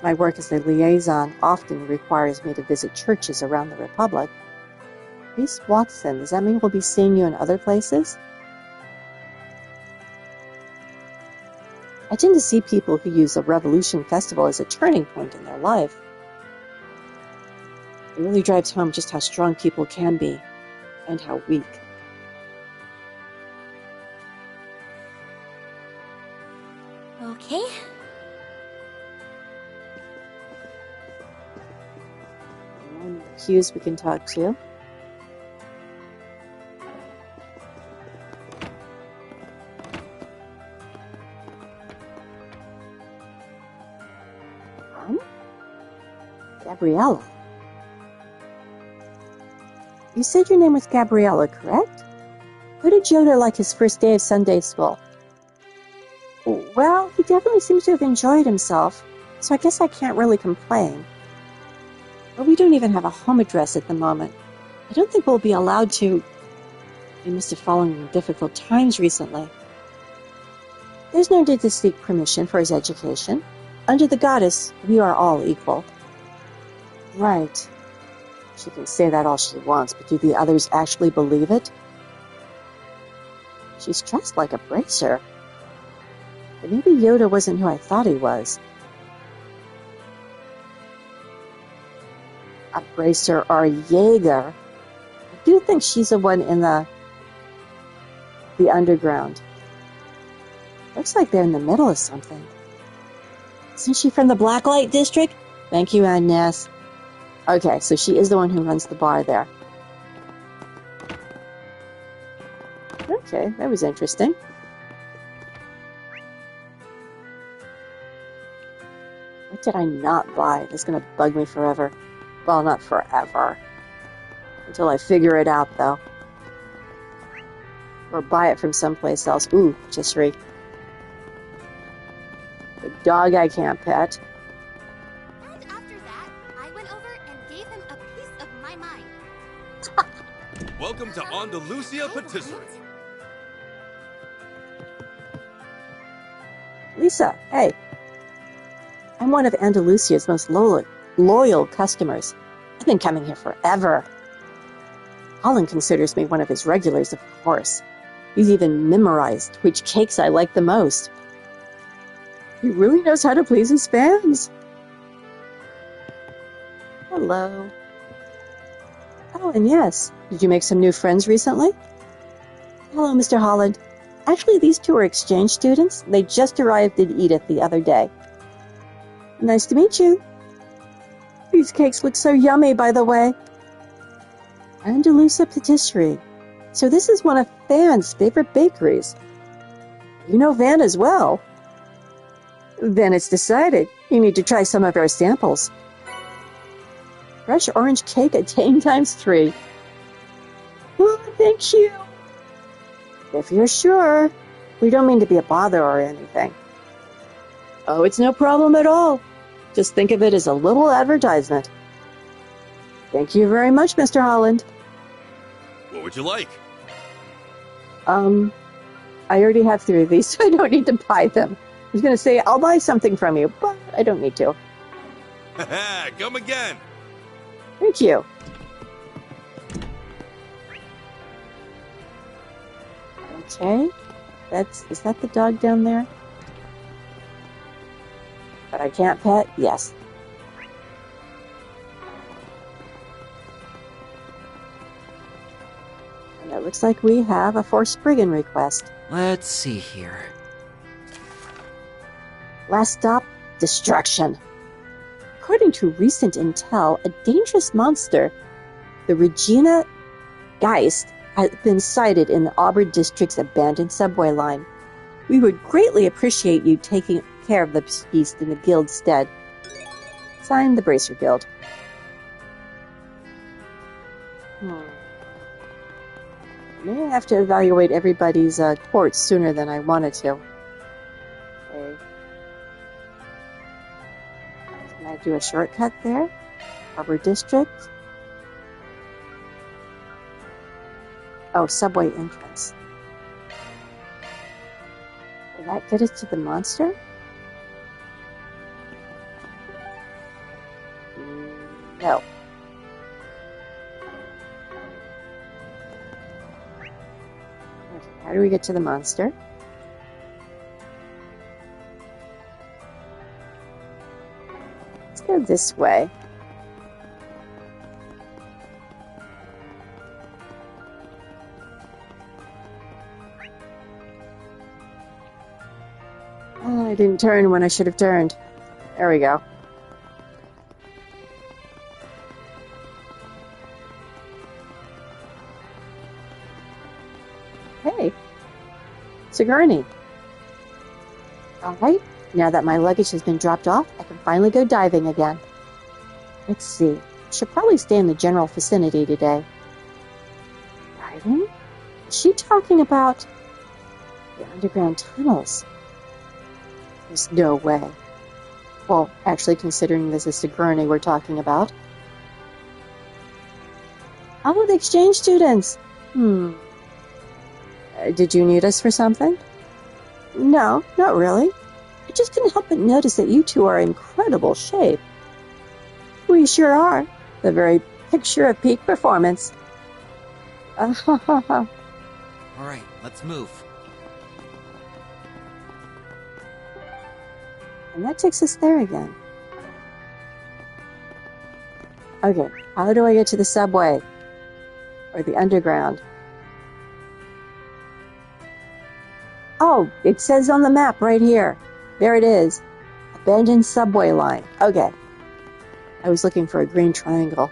My work as a liaison often requires me to visit churches around the Republic. Priest Watson, does that mean we'll be seeing you in other places? I tend to see people who use a Revolution Festival as a turning point in their life. It really drives home just how strong people can be, and how weak. Okay. Hughes we can talk to. Gabriella. You said your name was Gabriella, correct? Who did Yoda like his first day of Sunday school? Well, he definitely seems to have enjoyed himself, so I guess I can't really complain. But we don't even have a home address at the moment. I don't think we'll be allowed to. We must have fallen in difficult times recently. There's no need to seek permission for his education. Under the goddess, we are all equal. Right. She can say that all she wants, but do the others actually believe it? She's dressed like a bracer. But maybe Yoda wasn't who I thought he was. A bracer or a Jaeger. I do think she's the one in the underground. Looks like they're in the middle of something. Isn't she from the Blacklight District? Thank you, Agnes. Okay, so she is the one who runs the bar there. Okay, that was interesting. What did I not buy? That's going to bug me forever. Well, not forever. Until I figure it out, though. Or buy it from someplace else. Ooh, patisserie. The dog I can't pet. And after that, I went over and gave him a piece of my mind. Welcome to Andalusia Patisserie. Lisa, hey. I'm one of Andalusia's most loyal customers. I've been coming here forever. Colin considers me one of his regulars, of course. He's even memorized which cakes I like the most. He really knows how to please his fans. Hello. Oh, and yes, did you make some new friends recently? Hello, Mr. Holland. Actually, these two are exchange students. They just arrived in Edith the other day. Nice to meet you. These cakes look so yummy, by the way. Andalusia Patisserie. So this is one of Van's favorite bakeries. You know Van as well. Then it's decided. You need to try some of our samples. Fresh orange cake at 10 times 3. Oh, thank you. If you're sure. We don't mean to be a bother or anything. Oh, it's no problem at all. Just think of it as a little advertisement. Thank you very much, Mr. Holland. What would you like? I already have 3 of these, so I don't need to buy them. I was going to say, I'll buy something from you, but I don't need to. Come again. Thank you. Okay. Is that the dog down there? But I can't pet? Yes. And it looks like we have a Forspriggan request. Let's see here. Last stop, destruction. According to recent intel, a dangerous monster, the Regina Geist, has been sighted in the Auburn District's abandoned subway line. We would greatly appreciate you taking care of the beast in the guild's stead. Signed, the Bracer Guild. May have to evaluate everybody's ports sooner than I wanted to. Okay. Can I do a shortcut there? Harbor District. Oh, subway entrance. Will that get us to the monster? No. Okay, how do we get to the monster? Let's go this way. Oh, I didn't turn when I should have turned. There we go. Hey, Sigourney. All right, now that my luggage has been dropped off, I can finally go diving again. Let's see. Should probably stay in the general vicinity today. Diving? Is she talking about the underground tunnels? There's no way. Well, actually, considering this is Sigourney we're talking about. Oh, the exchange students! Did you need us for something? No, not really. I just couldn't help but notice that you two are in incredible shape. We sure are. The very picture of peak performance. All right, let's move. And that takes us there again. Okay, how do I get to the subway? Or the underground? Oh, it says on the map right here. There it is. Abandoned subway line. Okay. I was looking for a green triangle.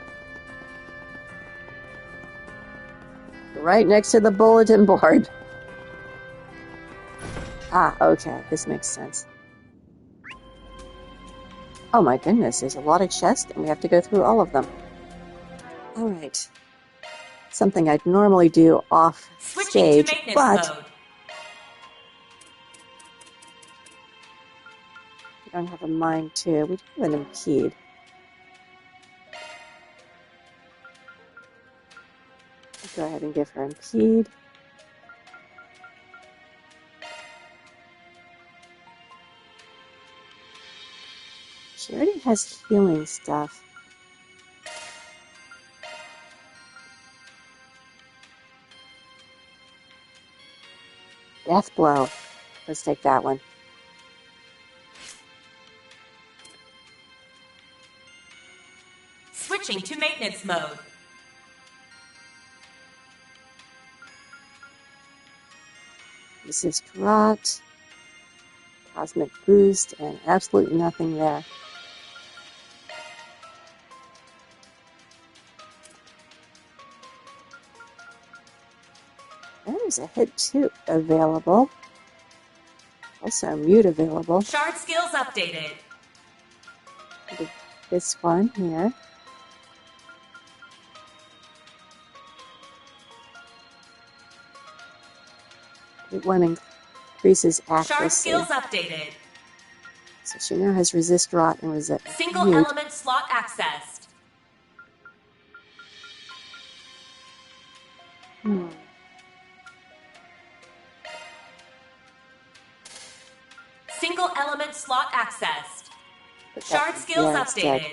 Right next to the bulletin board. Ah, okay. This makes sense. Oh my goodness, there's a lot of chests and we have to go through all of them. Alright. something I'd normally do off Switching stage, to maintenance but mode. we don't have a mind to. We do have an impede. I'll go ahead and give her impede. She already has healing stuff. Death blow. Let's take that one. Switching to maintenance mode. Resist rot. Cosmic boost, and absolutely nothing there. There's a hit 2 available. Also a mute available. Shard skills updated. This one here. It one increases Shard accuracy. skills updated. So she now has resist rot and resist Single mute. element slot accessed. Single element slot accessed. Shard skills updated. Dead.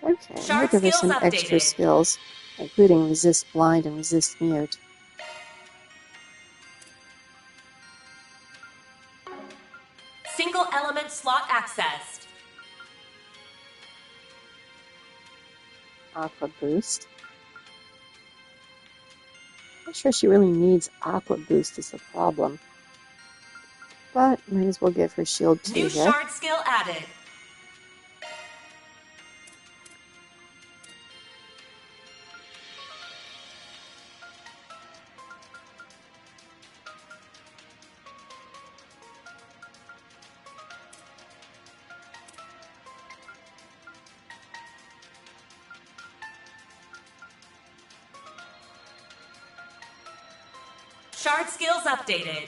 Okay, I'll Shard give her skills some extra updated. skills, including resist blind and resist mute. Single element slot accessed. Aqua boost. Not sure she really needs aqua boost is the problem. But might as well give her shield 2 New here. shard skill added. Shard skills updated.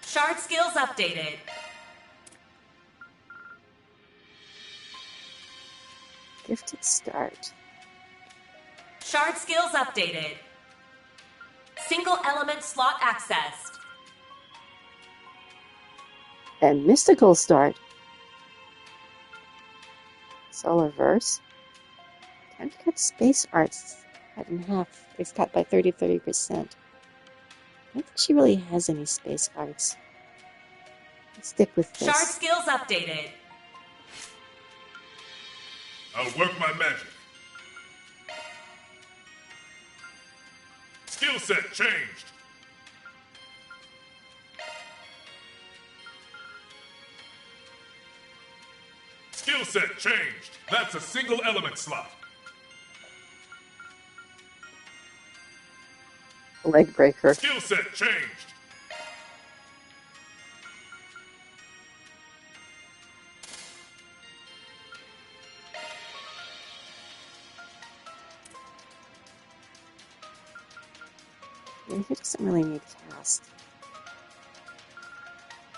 Shard skills updated. Gifted start. Shard skills updated. Single element slot accessed. And mystical start. Solar verse. Time to cut space arts. Cut in half. It's cut by 30%. I don't think she really has any space arts. Let's stick with this. Shard skills updated. I'll work my magic. Skill set changed. Skill set changed. That's a single element slot. Leg breaker. Skill set changed. Yeah, he doesn't really need cast.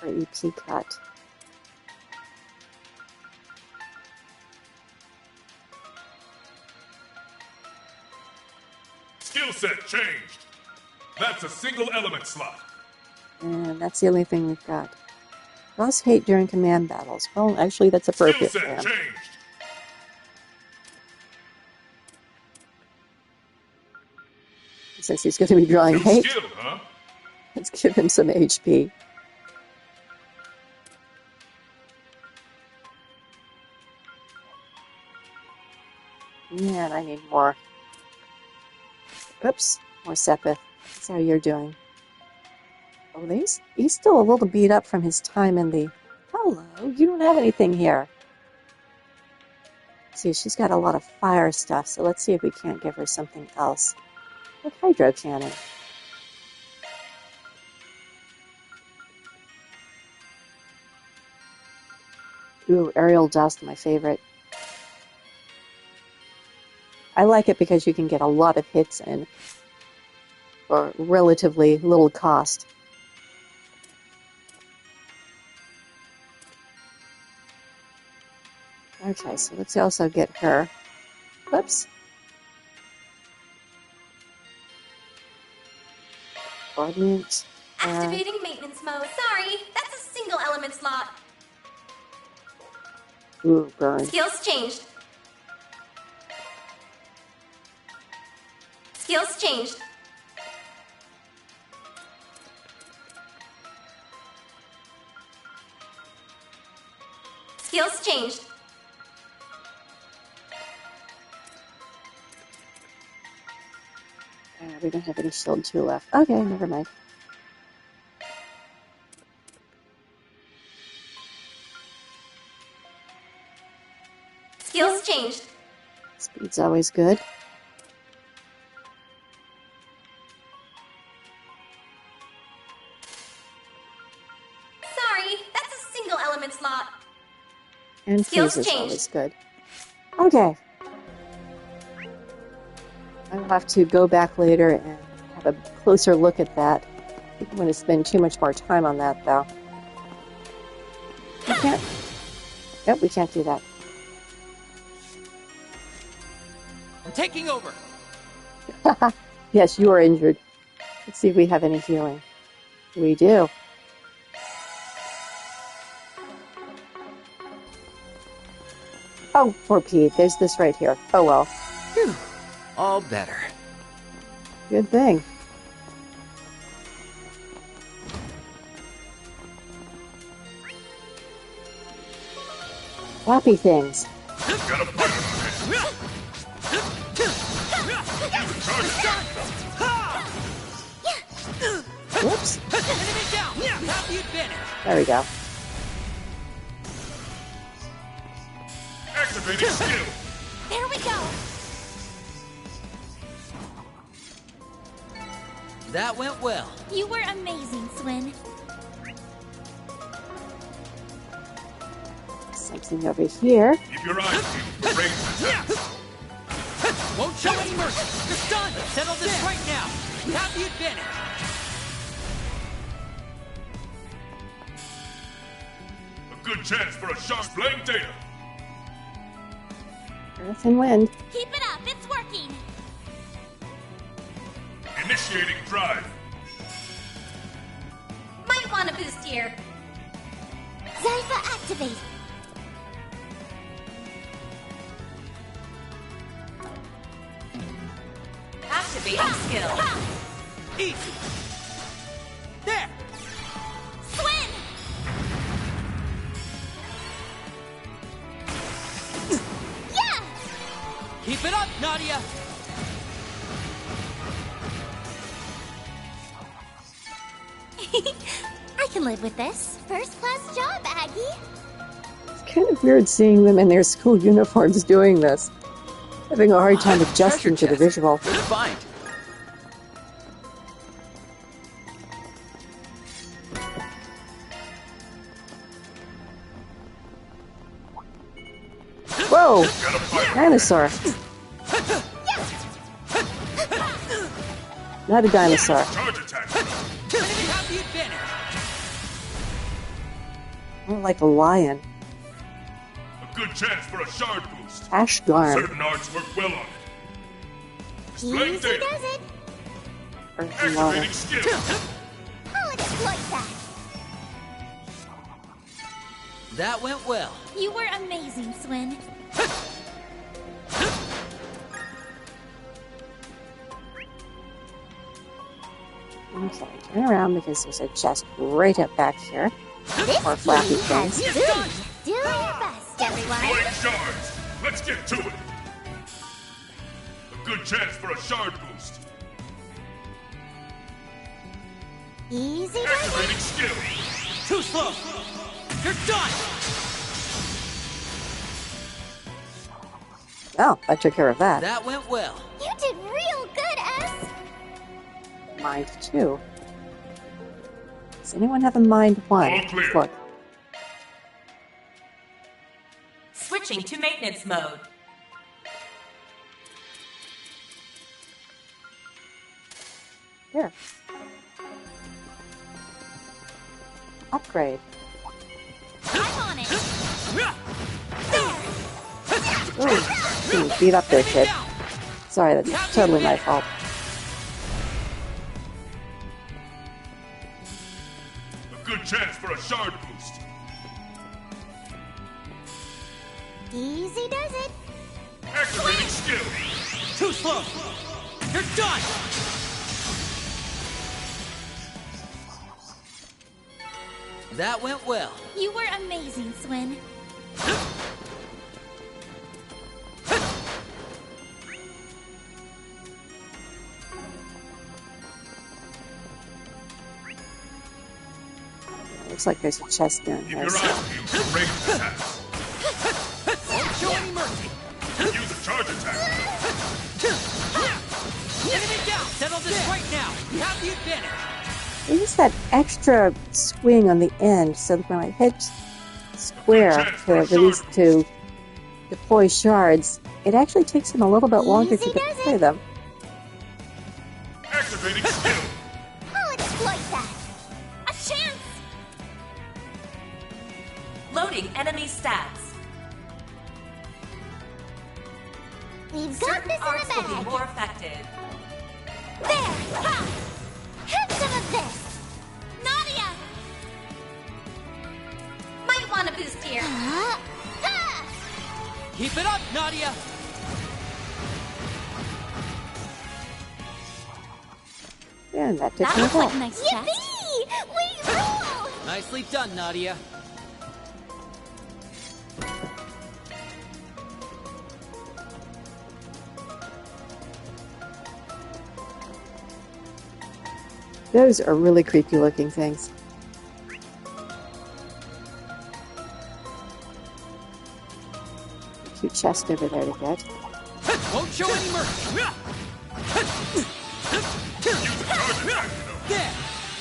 Or EP cut. Skill set changed. That's a single element slot. And that's the only thing we've got. Boss hate during command battles. Well, actually, that's appropriate for Skill him. set changed. Since he's going to be drawing New hate, skill, huh? let's give him some HP. Man, I need more. Oops, more Sepith. That's how you're doing. Oh, he's still a little beat up from his time in the... Hello, you don't have anything here. See, she's got a lot of fire stuff, so let's see if we can't give her something else. Like hydro cannon. Ooh, aerial dust, my favorite. I like it because you can get a lot of hits in for relatively little cost. Okay, so let's also get her. Whoops. Ordnance. Activating maintenance mode. Sorry, that's a single element slot. Ooh, burn. Skills changed. Skills changed. Skills changed. We don't have any shield 2 left. Okay, never mind. Skills changed. Speed's always good. Sorry, that's a single element slot. And Skills freeze is changed. always good. Okay. I'll have to go back later and have a closer look at that. I think I'm going to spend too much more time on that, though. We can't... Nope, we can't do that. I'm taking over. Yes, you are injured. Let's see if we have any healing. We do. Oh, poor Pete. There's this right here. Oh, well. Phew. All better. Good thing. Happy things. Whoops. Enemy down. Have the advantage. There we go. Activating skill. There we go. That went well. You were amazing, Swin. Something over here. Keep your eyes peeled for ranged attacks. Won't show any mercy. You're done. Settle this right now. You have the advantage. A good chance for a shark playing data. Earth and wind. Keep it up, it's working. Initiating drive. Might want a boost here. Zypha activate. Activating skill. Easy. There. Swin! Yeah! Keep it up, Nadia. I can live with this. First class job, Aggie. It's kind of weird seeing them in their school uniforms doing this. Having a hard time adjusting to the visual. Good find. Whoa! Dinosaur. Not a dinosaur. Charge attack. Enemy have the advantage. More like a lion. A good chance for a shard boost. Ashgarn. Certain arts work well on it. Displaying Easy data. does it. Earth and water. Activating skill. I'll exploit that. That went well. You were amazing, Swin. Okay, turn around because there's a chest right up back here. This More flappy team has things. booty. Do your best, everyone. Blade shards. Let's get to it. A good chance for a shard boost. Easy Activating skill. Too slow. You're done. Oh, I took care of that. That went well. You did real good, S. Mind 2. Does anyone have a mind 1? All clear. Look. Switching to maintenance mode. Here. Upgrade. I'm on it. Ooh, beat up there, kid. Sorry, that's totally my fault. A good chance for a shard boost. Easy does it. Activating skill. Too slow. You're done. That went well. You were amazing, Swin. Looks like there's a chest down Keep here. your eyes peeled for ranged attacks. Don't show any mercy. Use a charge attack. Enemy down. Settle this right now. You have the advantage. Use that extra swing on the end so that when I hit square to deploy shards, it actually takes them a little bit longer to Easy does deploy it. them. Activating skill. I'll exploit that. A chance! Loading enemy stats. We've got Certain this in arts the will be bag. more effective. There! Ha! Have some of this! Nadia! Might want a boost here. Ha! Keep it up, Nadia. And that took That me looks like a off. nice chest. Yippee! We rule! Nicely done, Nadia. Those are really creepy looking things. Cute chest over there to get. Won't show any mercy. There.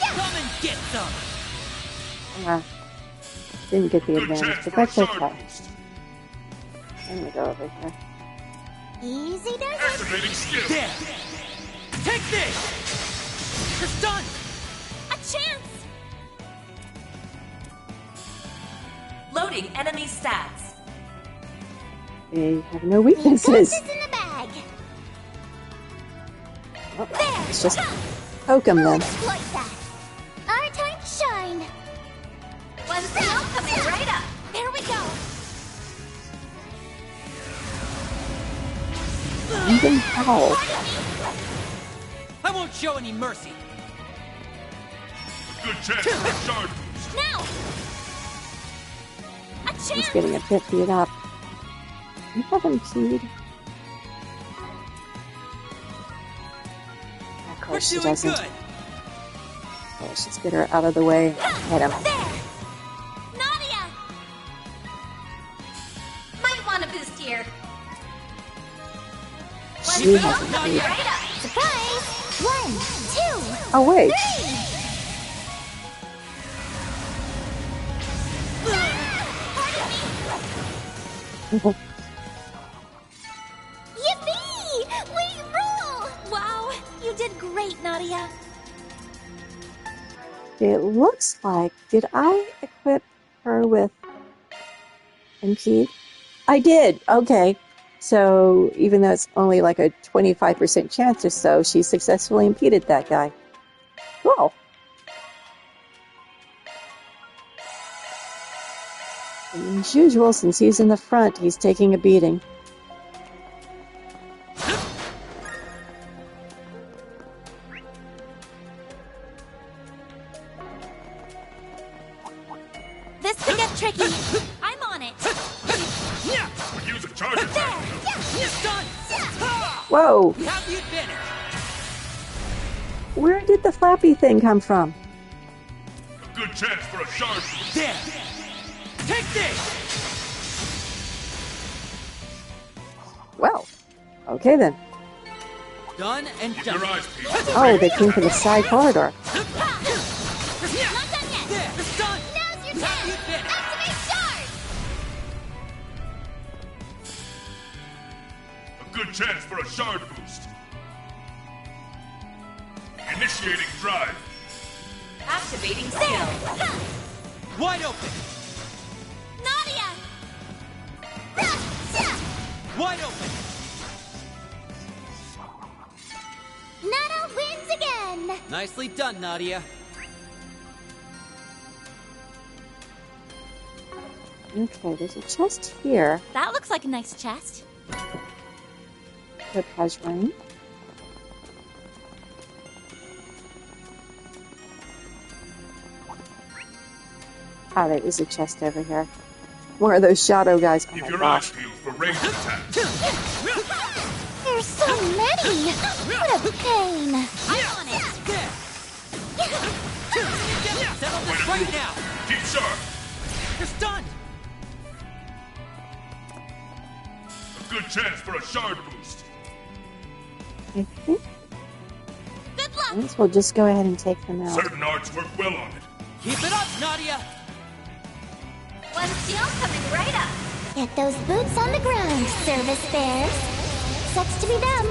Come and get some. Didn't get the Good advantage, chance but for a that's shard okay. boost. I'm gonna go over here. Easy does it. Activating skill. There. Take this. You're stunned. A chance! Loading enemy stats. They have no We've got weaknesses. this in the bag. Oh, There! let's just Ha! poke them I'll then. exploit that. Our time to shine. One seal coming right up. There we go! Even howl. I won't show any mercy. Good chance for a shard boost. Now! A He's chance! getting a bit beat up. You have impede. Of We're course she doing doesn't. good. Oh, let's just get her out of the way. Hit him. There! Nadia! Might want a boost here. She has impede. Right up. Surprise! 1, 2, Oh wait. 3. Yippee! We rule! Wow, you did great, Nadia. It looks like, did I equip her with impede? I did. Okay. So even though it's only like a 25% chance or so, she successfully impeded that guy. Cool. And as usual, since he's in the front, he's taking a beating. This could get tricky. I'm on it. Yeah. Use a charge attack. You're stunned. Ha! Whoa! You have the advantage. Where did the flappy thing come from? good chance for a shard boost. There! Take this! Well, okay then. Done and Keep done. your eyes peeled. Oh, they came from the side corridor. Not done yet. There! The stun! Now's your How you chance. been? Activate shard. A good chance for a shard boost. Initiating drive. Activating skill. Wide open! Nadia. Wide open! Nana wins again. Nicely done, Nadia. Okay, there's a chest here. That looks like a nice chest. That has ring. Ah, there is a chest over here. More of those shadow guys. Oh Keep my your gosh. eyes peeled for ranged attacks. There's so many. What a pain. I'm on it! There! Settle this right now! Keep sharp. You're stunned! A good chance for a shard boost. I think Good luck. I guess we'll just go ahead and take them out. Certain arts work well on it. Keep it up, Nadia! One seal coming right up. Get those boots on the ground, service bears. Sucks to be them.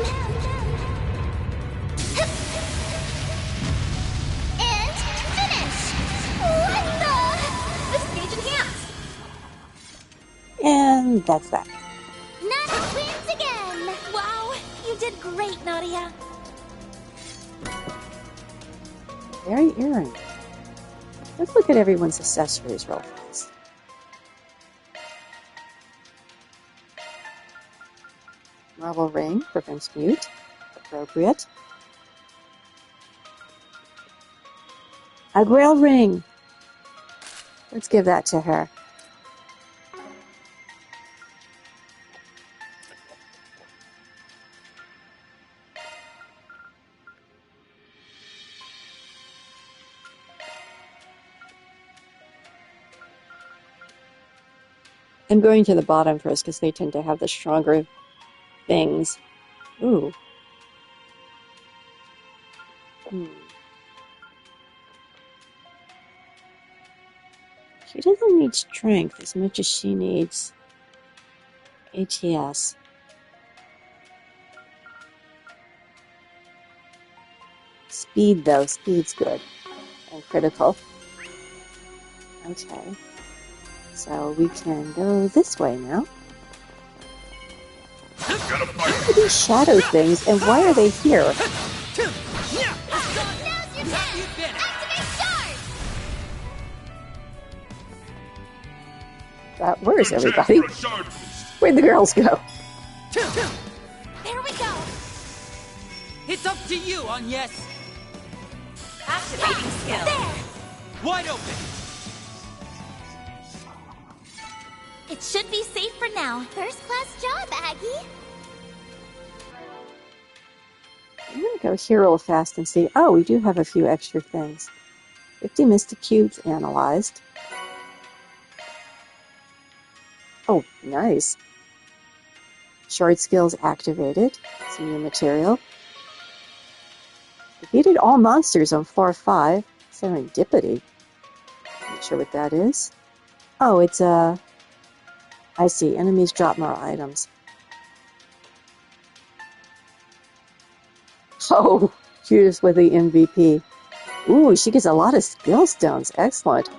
And finish. What the? Stage enhanced. And that's that. Nana wins again. Wow, you did great, Nadia. Very earring. Let's look at everyone's accessories real fast. Marble ring prevents mute. Appropriate. A grail ring. Let's give that to her. I'm going to the bottom first because they tend to have the stronger things. Ooh. She doesn't need strength as much as she needs ATS. Speed, though. Speed's good. And critical. Okay. So we can go this way now. Gotta What are fight. these shadow things, and why are they here? Now's your chance. Activate shard. Where's Good chance everybody? for a shard boost. Where'd the girls go? There we go. It's up to you, Agnes! Activating skill. There. Wide open! It should be safe for now. First class job, Aggie. I'm gonna go here real fast and see. Oh, we do have a few extra things. 50 Mystic Cubes analyzed. Oh, nice. Short skills activated. Some new material. Defeated all monsters on floor 5. Serendipity. Not sure what that is. Oh, it's I see. Enemies drop more items. Oh, Judith with the MVP. Ooh, she gets a lot of skill stones. Excellent.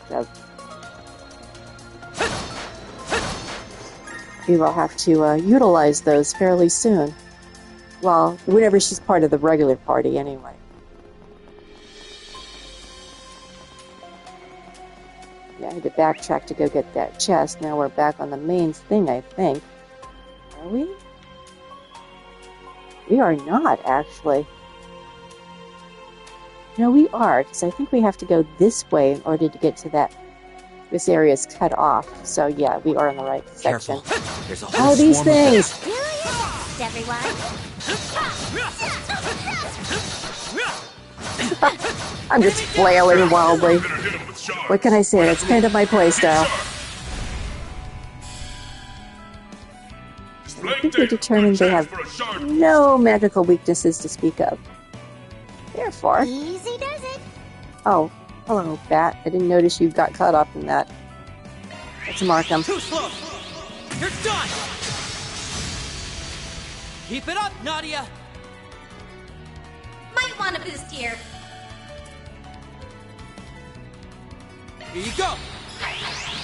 So, we will have to utilize those fairly soon. Well, whenever she's part of the regular party, anyway. Yeah, I had to backtrack to go get that chest. Now we're back on the main thing, I think. Are we? We are not, actually. No, we are, because I think we have to go this way in order to get to that. This area is cut off. So, yeah, we are in the right section. Careful. There's a whole Oh, these swarm of things! Really? Everyone. I'm just flailing wildly. Better hit him with shards. What can I say? That's kind of my playstyle. I think we determined they have no magical weaknesses to speak of. Therefore... Easy does it. Oh, hello, Bat. I didn't notice you got caught up in that. Let's mark them. Too slow. You're done. Keep it up, Nadia. Might want a boost here. Here you go.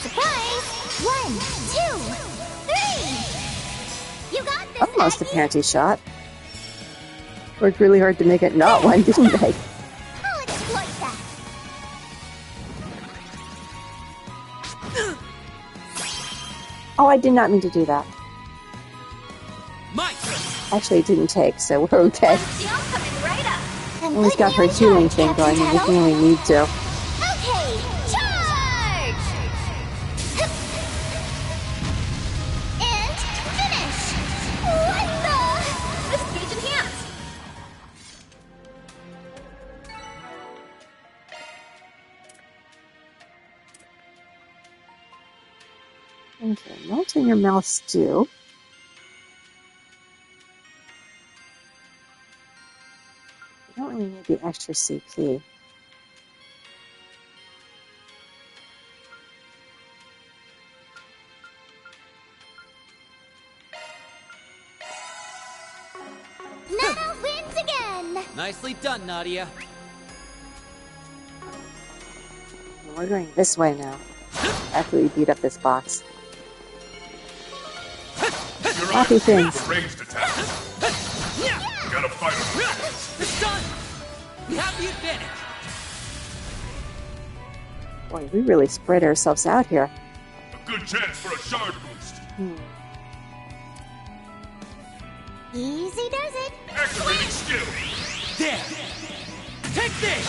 Surprise! 1, 2, 3. You got this. Almost a Aggie. panty shot. Worked really hard to make it not one, didn't they? I'll exploit that. Oh, I did not mean to do that. My turn. Actually, it didn't take, so we're okay. Steel coming right up. I'm Always got her putting you in healing charge, thing going, Captain and we really need to. Okay, charge! And finish! What the? This gauge enhanced. Okay, melt in your mouth stew. You don't really need the extra CP. Nana wins again! Nicely done, Nadia. We're going this way now. After we beat up this box. You're Happy right. things. For ranged attack. Gotta fight him. It's done. We have the advantage. Boy, we really spread ourselves out here. A good chance for a shard boost. Easy does it. Activating skill. There. Take this.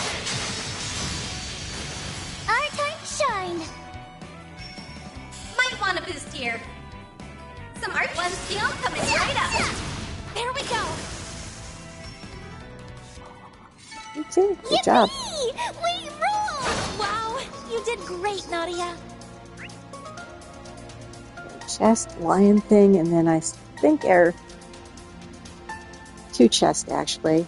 Our time to shine. Might want a boost here. Some art one steel coming right up. There we go. You too. Good job. Yippee! We rule! Wow, you did great, Nadia. Chest, lion thing, and then I think air. 2 chests, actually.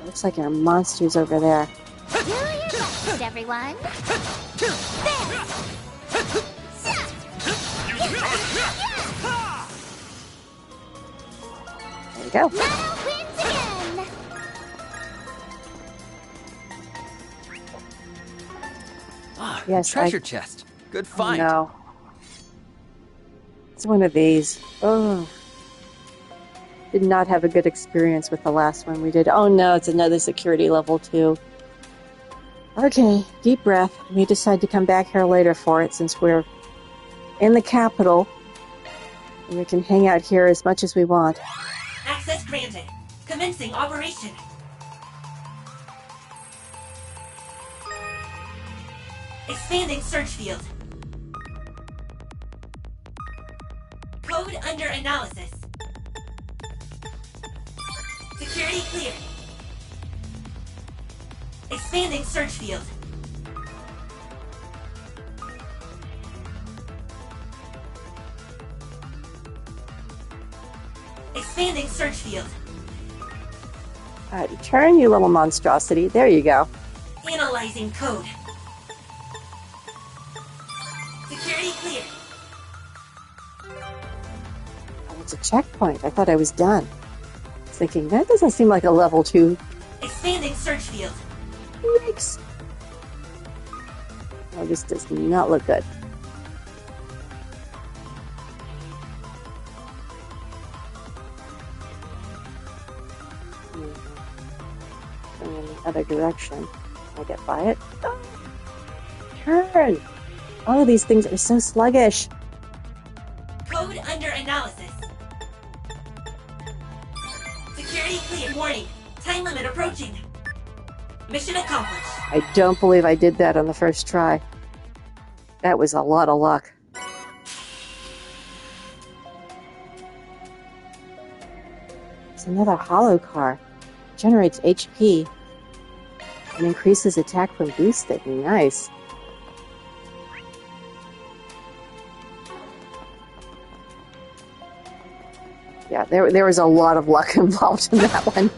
Looks like our monster's over there. Do your best, everyone. There. Use the charge attack. There you go. Nana wins again. Ah, Yes, treasure chest. Good find. No. It's one of these. Oh. Did not have a good experience with the last one we did. Oh no, it's another security level 2. Okay, deep breath. We decide to come back here later for it since we're in the capital. And we can hang out here as much as we want. Access granted. Commencing operation. Expanding search field. Code under analysis. Security clear. Expanding search field. Expanding search field. Alright, turn, you little monstrosity. There you go. Analyzing code. Security clear. Oh, it's a checkpoint. I thought I was done. I was thinking, that doesn't seem like a level 2. Expanding search field. Yikes. Oh, this does not look good. Going in the other direction. Can I get by it? Oh. Turn! All of these things are so sluggish. Code under analysis. Security clear. Warning. Time limit approaching. Mission accomplished. I don't believe I did that on the first try. That was a lot of luck. It's another hollow car. regenerates HP and increases attack from boosting. Nice. Yeah, there was a lot of luck involved in that one.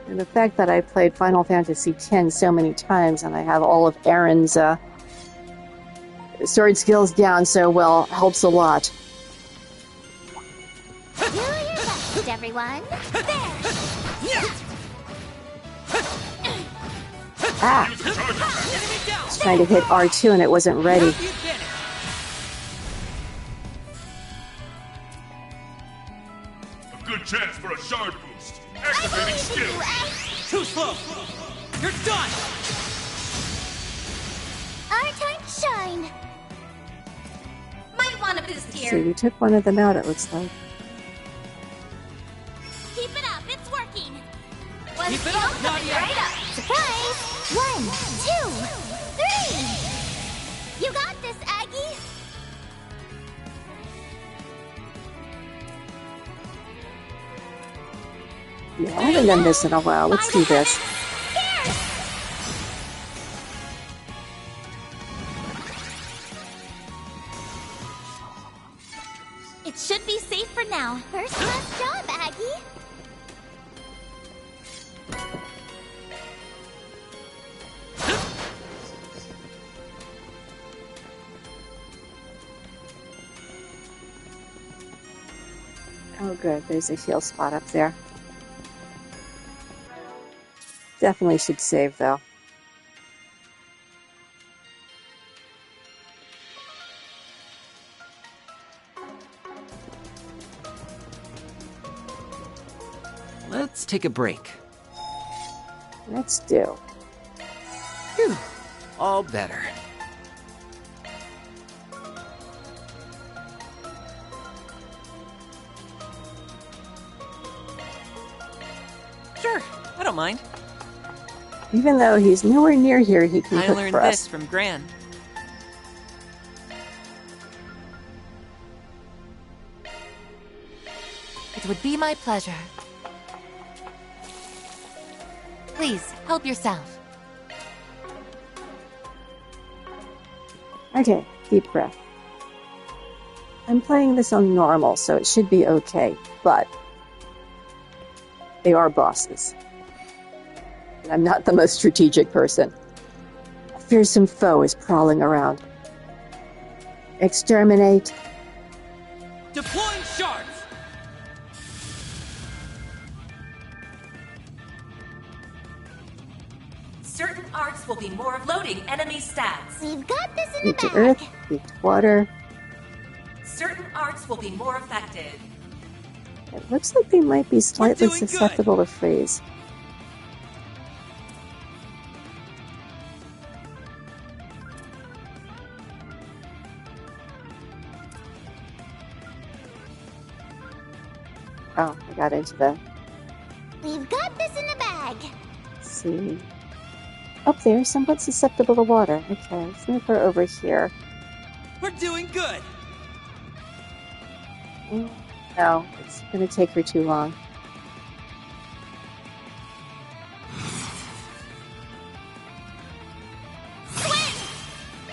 And the fact that I played Final Fantasy X so many times and I have all of Aaron's sword skills down so well helps a lot. Do your best, everyone. There. Ah! I was trying to hit R2 and it wasn't ready. A good chance for a shard boost. Activating skill. Too slow. You're done. Our time to shine. Might want a boost So here. we took one of them out, it looks like. Keep it up. It's working. One Keep it skill up, coming Nadia. right up. Surprise! 1, 2, 3. You got this, Aggie. Yeah, I haven't done this in a while. Let's do this. It should be safe for now. First class job, Aggie. Oh good, there's a heal spot up there. Definitely should save though. Let's take a break. Let's do. Phew. All better. Sure, I don't mind. Even though he's nowhere near here, he can I cook learned for this us. from Gran. It would be my pleasure. Please, help yourself. Okay, deep breath. I'm playing this on normal, so it should be okay, but they are bosses. And I'm not the most strategic person. A fearsome foe is prowling around. Exterminate. Deploying shards! Certain arts will be more of loading enemy stats. We've got this in the Weak to bag. earth, weak to water. Certain arts will be more affected. It looks like they might be slightly doing good. susceptible to freeze. Oh, I got into the... We've got this in the bag. Let's see. Up there, somewhat susceptible to water. Okay, let's move her over here. We're doing good. No, it's gonna take her too long.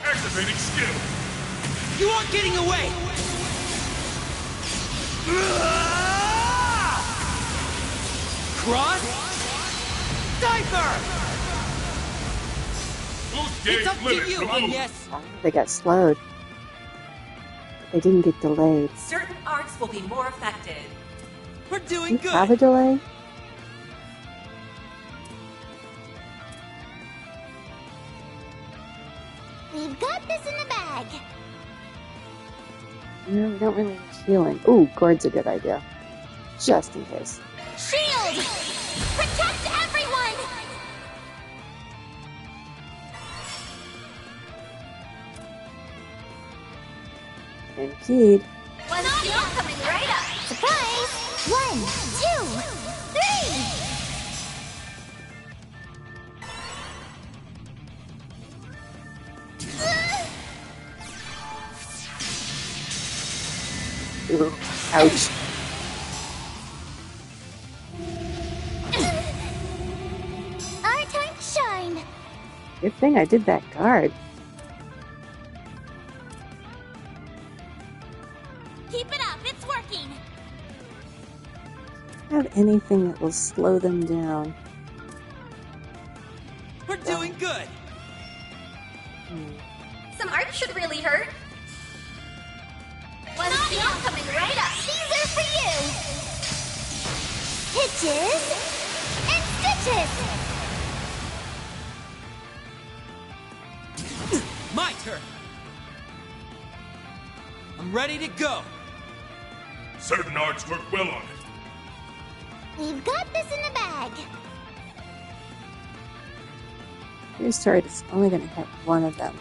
Activating skill. You aren't getting away! Cross! Diver! Boost It's gauge up to limit you, removed. yes. Oh, they got slowed. They didn't get delayed. Certain arts will be more affected. We're doing You have a good. delay? We've got this in the bag. No, we don't really need healing. Ooh, Gourd's a good idea. Just in case. Shield! Protect everyone! Indeed. One skill coming right up. Surprise! 1, 2, 3! Ooh, ouch. Good thing I did that guard. Keep it up, it's working. Have anything that will slow them down. We're doing good. Some art should really hurt. One steel coming right up. These are for you. Hitches and stitches. My turn. I'm ready to go. Certain arts work well on it. We've got this in the bag. This turret is only going to hit one of them.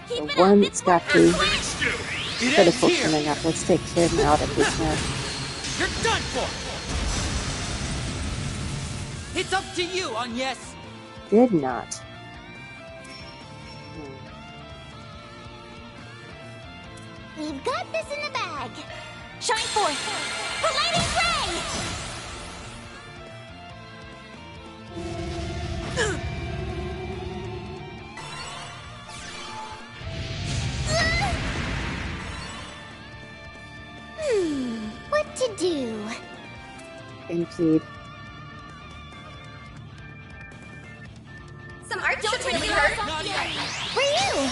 Keep The it one up, that's it's got working. the Activating skill. It critical ends here. coming up. Let's take him out if we can. You're done for. It's up to you, Agnes. Did not. We've got this in the bag. Shine forth. Palladium ray! What to do? Indeed. Some art Don't should take really your hurt. eyes off Not the yet. enemy. For you.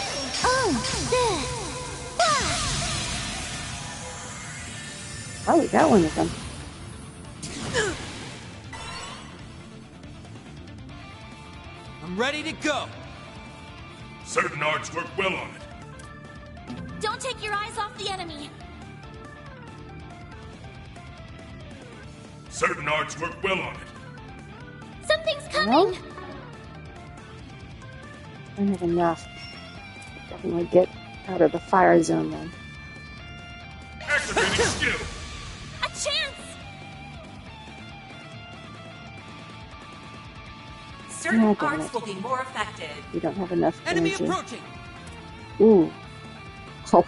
Oh, we got one of them. I'm ready to go. Certain arts work well on it. Don't take your eyes off the enemy. Certain arts work well on it. Something's coming. No? I don't have enough. Definitely get out of the fire zone then. Activating skill. A chance. Certain Oh, damn arts it. will be more effective. We don't have enough Enemy energy. approaching. Ooh. Oh.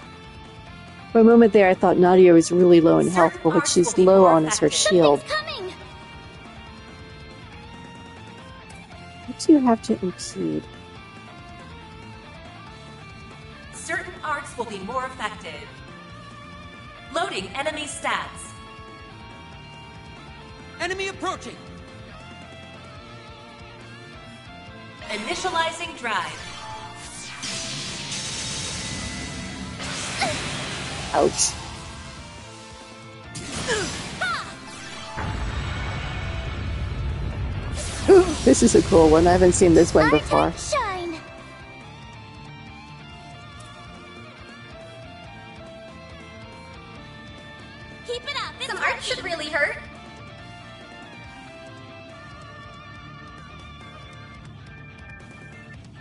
For a moment there, I thought Nadia was really low in health, but what Certain she's arts will be low more on is her effective. shield. Coming. What do you have to impede? Certain arts will be more effective. Loading enemy stats. Enemy approaching. Initializing drive. Ouch. This is a cool one. I haven't seen this one before. Shine. Keep it up. It's Some working. art should really hurt.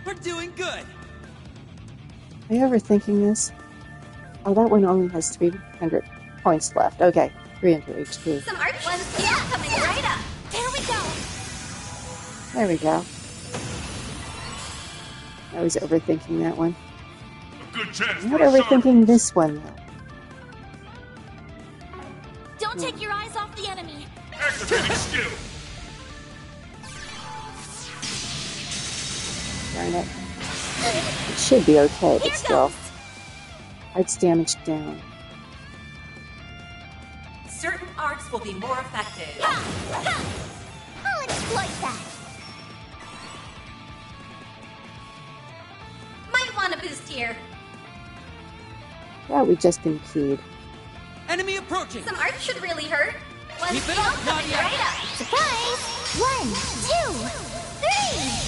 We're doing good. Are you overthinking this? Oh, that one only has 300 points left. Okay, 300 HP. Some art. One steel coming right up. There we go. There we go. I was overthinking that one. A good chance I'm for not a sharp overthinking boost. this one, though. Don't take your eyes off the enemy. Activating skill. Darn it. It should be okay, but Here still. goes. Arts damage down. Certain arts will be more effective. I'll exploit that. Might want a boost here. Yeah, we just impede. Enemy approaching. Some art should really hurt. One Keep it steel up, coming Nadia. right up. Surprise. 1, 2, 3.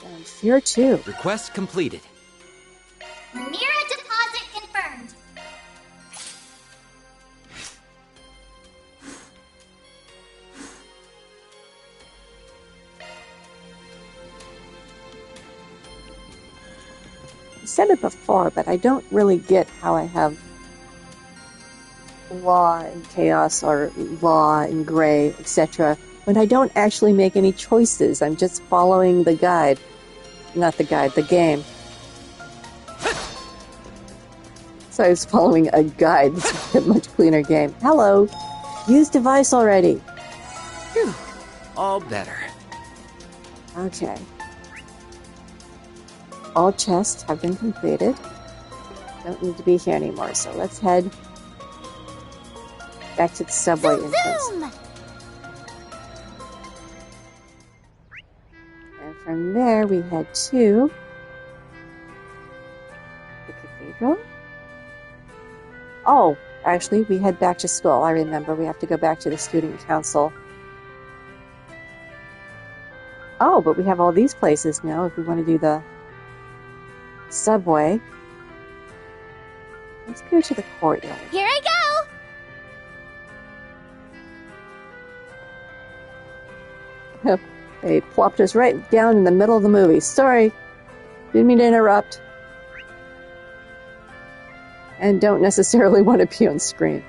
And Fear 2. Request completed. Mira deposit confirmed. I said it before, but I don't really get how I have law and chaos or law and gray, etc., when I don't actually make any choices. I'm just following the guide. Not the guide, the game. So I was following a guide. This is a much cleaner game. Hello. Use device already. Phew. All better. Okay. All chests have been completed. Don't need to be here anymore, so let's head back to the subway entrance. Zoom! And from there, we head to the cathedral. Oh, actually, we head back to school. I remember we have to go back to the student council. Oh, but we have all these places now if we want to do the subway. Let's go to the courtyard. Here I go! They plopped us right down in the middle of the movie. Sorry. Didn't mean to interrupt. And don't necessarily want to be on screen.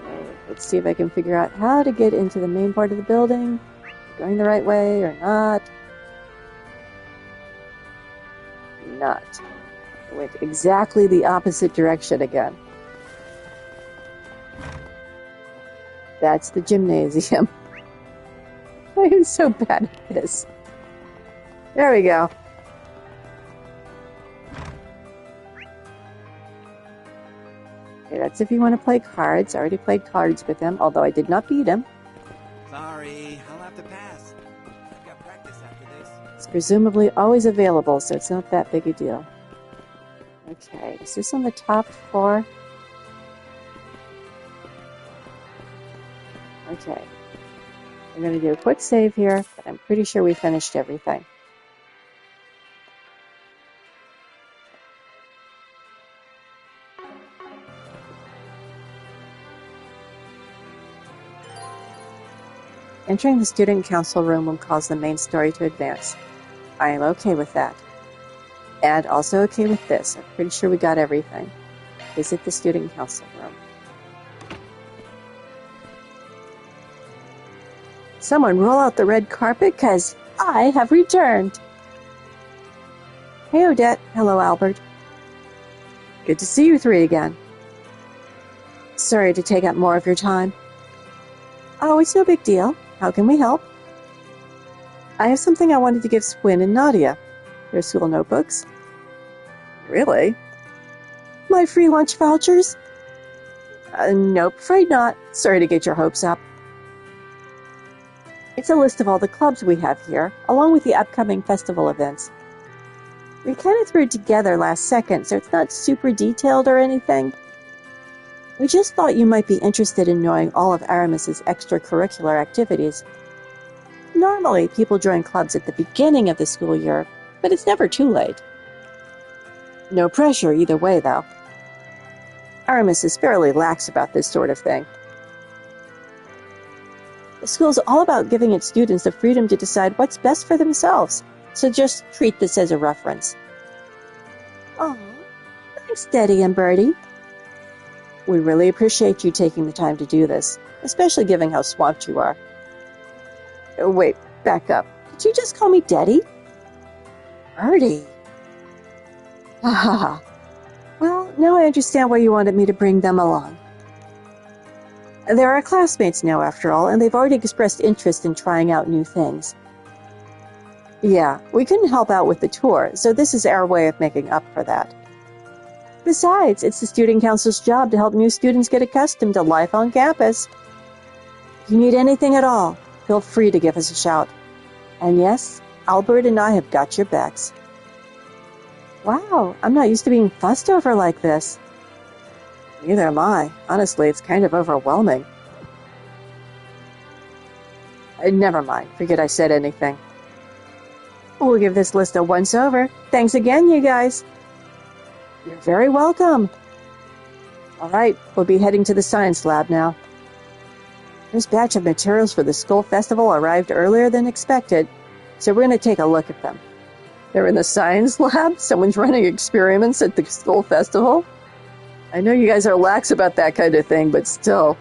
Okay, let's see if I can figure out how to get into the main part of the building. Going the right way or not. Not. I went exactly the opposite direction again. That's the gymnasium. I am so bad at this. There we go. Okay, that's if you want to play cards. I already played cards with him, although I did not beat him. Sorry, I'll have to pass. I've got practice after this. It's presumably always available, so it's not that big a deal. Okay, is this on the top floor? Okay. I'm going to do a quick save here, but I'm pretty sure we finished everything. Entering the student council room will cause the main story to advance. I am okay with that. And also okay with this. I'm pretty sure we got everything. Visit the student council room. Someone roll out the red carpet, because I have returned. Hey, Odette. Hello, Albert. Good to see you three again. Sorry to take up more of your time. Oh, it's no big deal. How can we help? I have something I wanted to give Swin and Nadia. Their school notebooks. Really? My free lunch vouchers? Nope, afraid not. Sorry to get your hopes up. It's a list of all the clubs we have here, along with the upcoming festival events. We kind of threw it together last second, so it's not super detailed or anything. We just thought you might be interested in knowing all of Aramis's extracurricular activities. Normally, people join clubs at the beginning of the school year, but it's never too late. No pressure either way, though. Aramis is fairly lax about this sort of thing. The school's all about giving its students the freedom to decide what's best for themselves, so just treat this as a reference. Oh, thanks, Daddy and Bertie. We really appreciate you taking the time to do this, especially given how swamped you are. Wait, back up. Did you just call me Daddy? Bertie. Ah, well, now I understand why you wanted me to bring them along. They're our classmates now, after all, and they've already expressed interest in trying out new things. Yeah, we couldn't help out with the tour, so this is our way of making up for that. Besides, it's the student council's job to help new students get accustomed to life on campus. If you need anything at all, feel free to give us a shout. And yes, Albert and I have got your backs. Wow, I'm not used to being fussed over like this. Neither am I. Honestly, it's kind of overwhelming. Never mind. Forget I said anything. We'll give this list a once-over. Thanks again, you guys. You're very welcome. All right, we'll be heading to the science lab now. This batch of materials for the school festival arrived earlier than expected, so we're going to take a look at them. They're in the science lab? Someone's running experiments at the school festival? I know you guys are lax about that kind of thing, but still.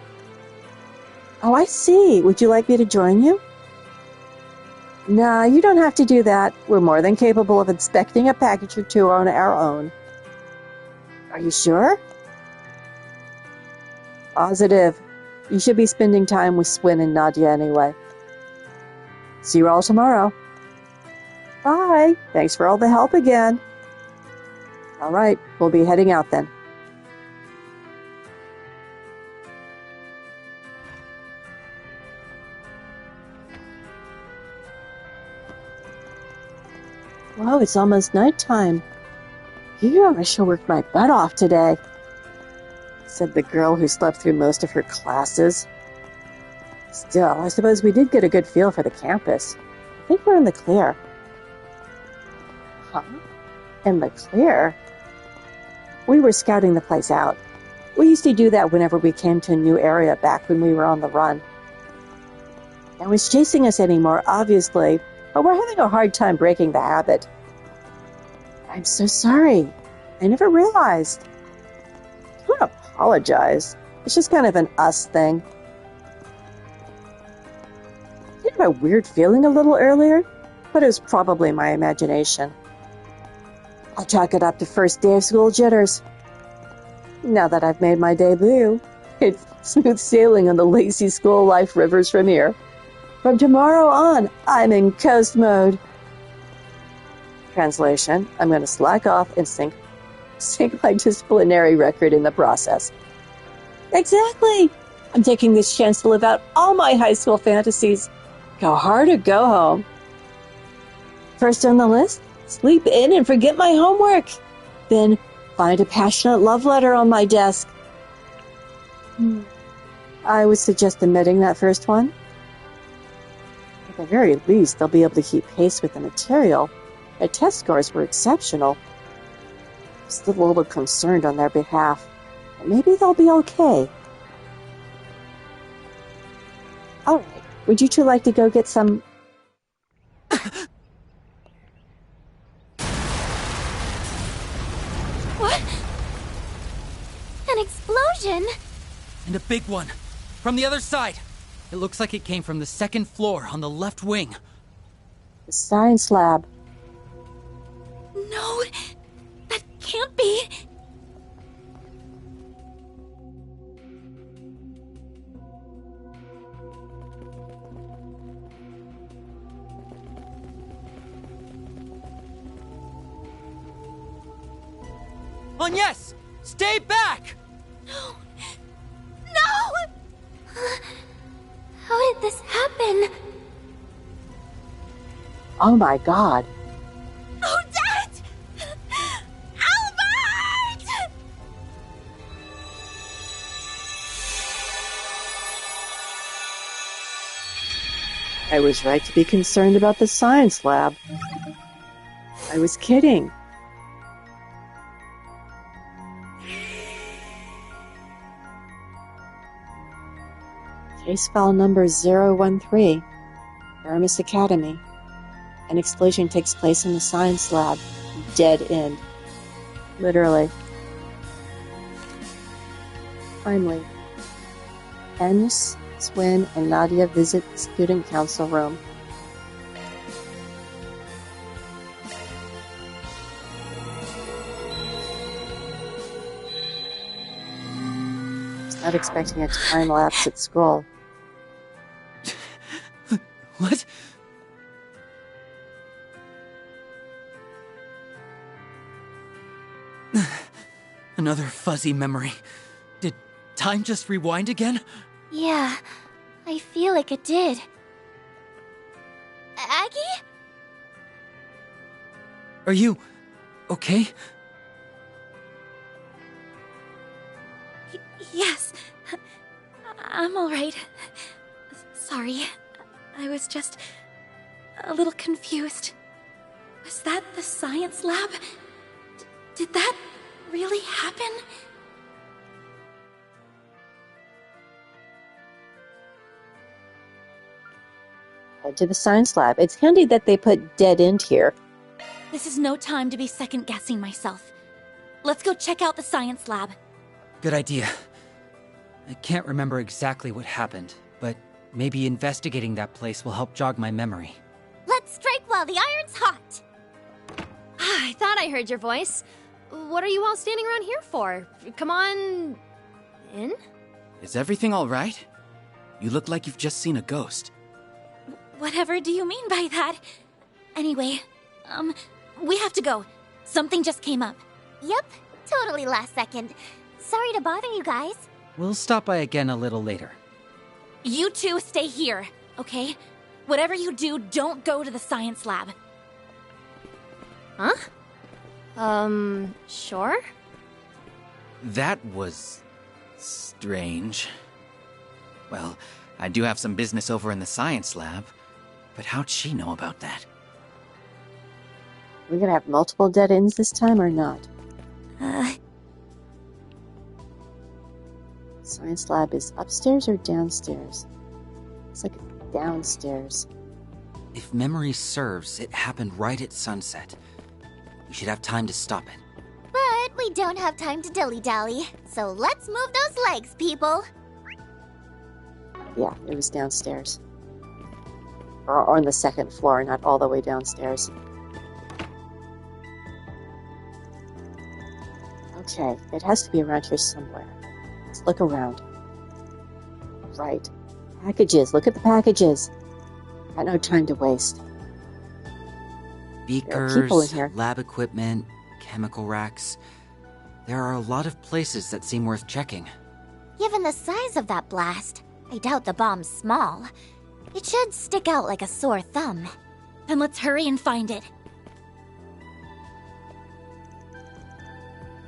Oh, I see. Would you like me to join you? Nah, you don't have to do that. We're more than capable of inspecting a package or two on our own. Are you sure? Positive. You should be spending time with Swin and Nadia anyway. See you all tomorrow. Bye. Thanks for all the help again. All right, we'll be heading out then. Whoa, it's almost nighttime. Phew, I sure worked my butt off today, said the girl who slept through most of her classes. Still, I suppose we did get a good feel for the campus. I think we're in the clear. Huh? In the clear? We were scouting the place out. We used to do that whenever we came to a new area back when we were on the run. No one's chasing us anymore, obviously, but we're having a hard time breaking the habit. I'm so sorry. I never realized. Don't apologize. It's just kind of an us thing. I had a weird feeling a little earlier, but it was probably my imagination. I'll chalk it up to first day of school jitters. Now that I've made my debut, it's smooth sailing on the lazy school life rivers from here. From tomorrow on, I'm in coast mode. Translation, I'm going to slack off and sink my disciplinary record in the process. Exactly! I'm taking this chance to live out all my high school fantasies. Go hard or go home. First on the list, sleep in and forget my homework. Then find a passionate love letter on my desk. I would suggest omitting that first one. At the very least, they'll be able to keep pace with the material. Their test scores were exceptional. I'm still a little concerned on their behalf, but maybe they'll be okay. All right, would you two like to go get some... What? An explosion? And a big one. From the other side. It looks like it came from the second floor on the left wing. The science lab. No, that can't be. Agnes! Stay back! No! No! How did this happen? Oh my god. Odette! Albert! I was right to be concerned about the science lab. I was kidding. Case file number 013, Aramis Academy. An explosion takes place in the science lab. Dead end. Literally. Finally, Agnes, Swin, and Nadia visit the student council room. I was not expecting a time lapse at school. What? Another fuzzy memory. Did time just rewind again? Yeah, I feel like it did. Aggie? Are you okay? Yes, I'm alright. Sorry, I was just a little confused. Was that the science lab? Did that really happen? Head to the science lab. It's handy that they put dead end here. This is no time to be second-guessing myself. Let's go check out the science lab. Good idea. I can't remember exactly what happened, but maybe investigating that place will help jog my memory. Let's while the iron's hot. I thought I heard your voice. What are you all standing around here for? Come on... in? Is everything all right? You look like you've just seen a ghost. Whatever do you mean by that? Anyway, we have to go. Something just came up. Yep, totally last second. Sorry to bother you guys. We'll stop by again a little later. You two stay here, okay? Whatever you do, don't go to the science lab. Huh? Sure? That was... strange. Well, I do have some business over in the science lab, but how'd she know about that? We're gonna have multiple dead ends this time or not? Science lab is upstairs or downstairs? It's like downstairs. If memory serves, it happened right at sunset. We should have time to stop it. But we don't have time to dilly-dally, so let's move those legs, people. Yeah, it was downstairs. Or on the second floor, not all the way downstairs. Okay, it has to be around here somewhere. Let's look around. Right. Packages. Look at the packages. Got no time to waste. Beakers, there are people in here. lab equipment, chemical racks. There are a lot of places that seem worth checking. Given the size of that blast, I doubt the bomb's small. It should stick out like a sore thumb. Then let's hurry and find it.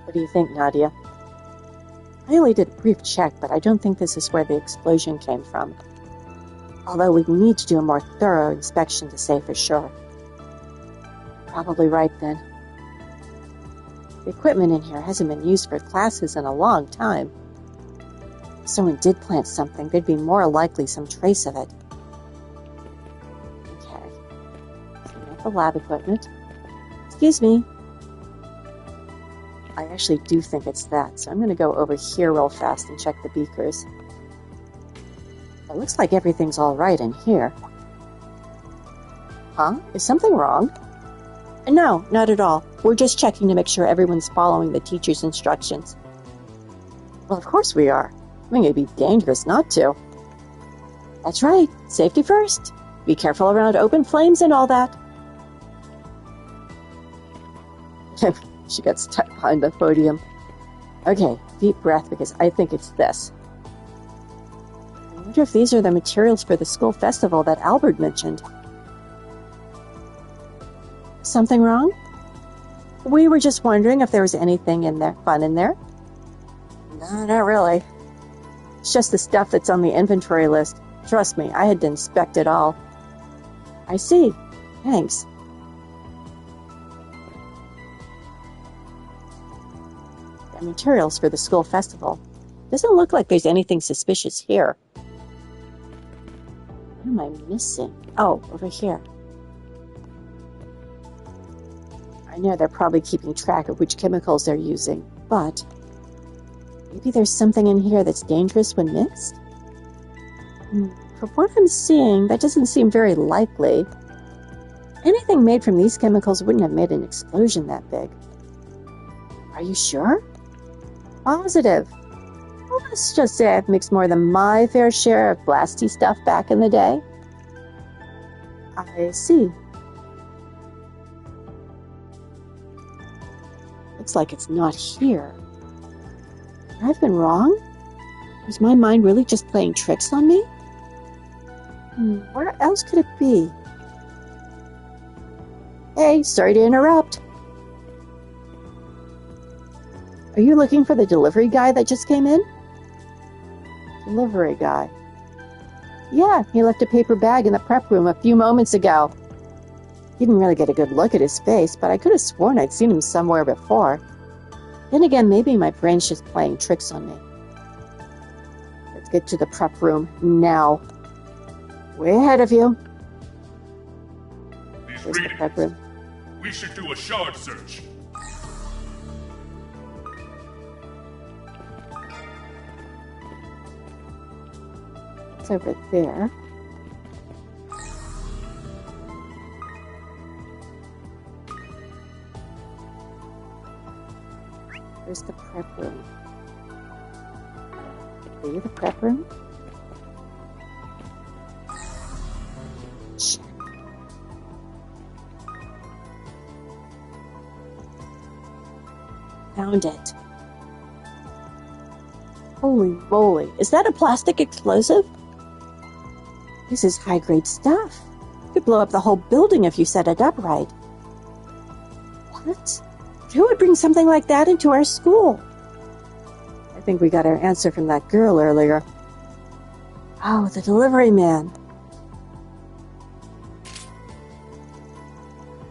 What do you think, Nadia? I only did a brief check, but I don't think this is where the explosion came from. Although we need to do a more thorough inspection to say for sure. Probably right then. The equipment in here hasn't been used for classes in a long time. If someone did plant something, there'd be more likely some trace of it. Okay. So not the lab equipment. Excuse me. I actually do think it's that, so I'm going to go over here real fast and check the beakers. It looks like everything's all right in here. Huh? Is something wrong? No, not at all. We're just checking to make sure everyone's following the teacher's instructions. Well, of course we are. I mean, it'd be dangerous not to. That's right. Safety first. Be careful around open flames and all that. She got stuck behind the podium. Okay, deep breath because I think it's this. I wonder if these are the materials for the school festival that Albert mentioned. Something wrong? We were just wondering if there was anything in there, fun in there. No, not really. It's just the stuff that's on the inventory list. Trust me, I had to inspect it all. I see. Thanks. The materials for the school festival. Doesn't look like there's anything suspicious here. What am I missing? Oh, over here. I know they're probably keeping track of which chemicals they're using, but maybe there's something in here that's dangerous when mixed? From what I'm seeing, that doesn't seem very likely. Anything made from these chemicals wouldn't have made an explosion that big. Are you sure? Positive. Well, let's just say I've mixed more than my fair share of blasty stuff back in the day. I see. Looks like it's not here. I've been wrong? Was my mind really just playing tricks on me? Where else could it be? Hey, sorry to interrupt. Are you looking for the delivery guy that just came in? Delivery guy. Yeah, he left a paper bag in the prep room a few moments ago. Didn't really get a good look at his face, but I could have sworn I'd seen him somewhere before. Then again, maybe my brain's just playing tricks on me. Let's get to the prep room now. Way ahead of you. There's the prep room. We should do a shard search. It's over there. Where's the prep room? Are you the prep room? Check. Found it. Holy moly. Is that a plastic explosive? This is high-grade stuff. Could blow up the whole building if you set it up right. What? Who would bring something like that into our school? I think we got our answer from that girl earlier. Oh, the delivery man.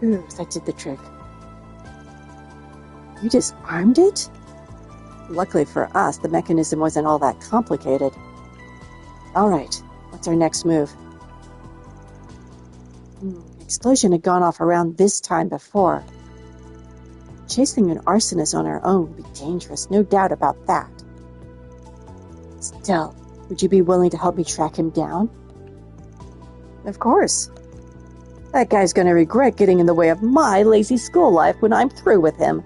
Ooh, that did the trick. You disarmed it? Luckily for us, the mechanism wasn't all that complicated. Alright, what's our next move? Explosion had gone off around this time before. Chasing an arsonist on our own would be dangerous, no doubt about that. Still, would you be willing to help me track him down? Of course. That guy's going to regret getting in the way of my lazy school life when I'm through with him.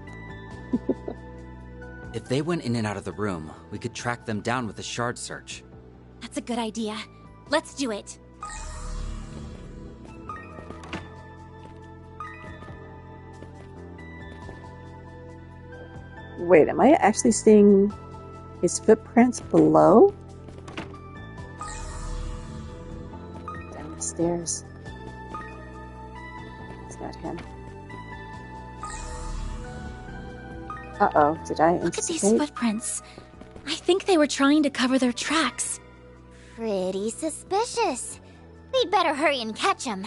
If they went in and out of the room, we could track them down with a shard search. That's a good idea. Let's do it. Wait, am I actually seeing his footprints below? Down the stairs. It's not him. Uh-oh, did I Look at these anticipate? footprints. I think they were trying to cover their tracks. Pretty suspicious. We'd better hurry and catch him.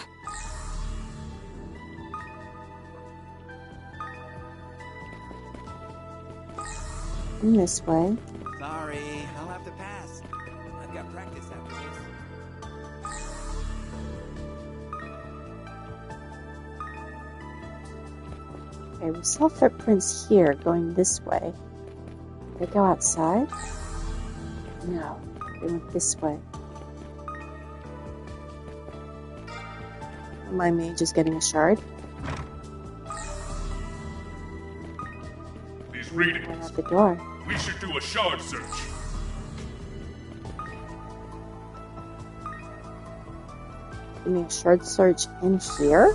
In this way. Sorry, I'll have to pass. I've got practice after this. Okay, we saw footprints here going this way. Did they go outside? No, they went this way. Don't mind me just getting a shard. These Right readings. out the door. We should do a shard search. You mean a shard search in here?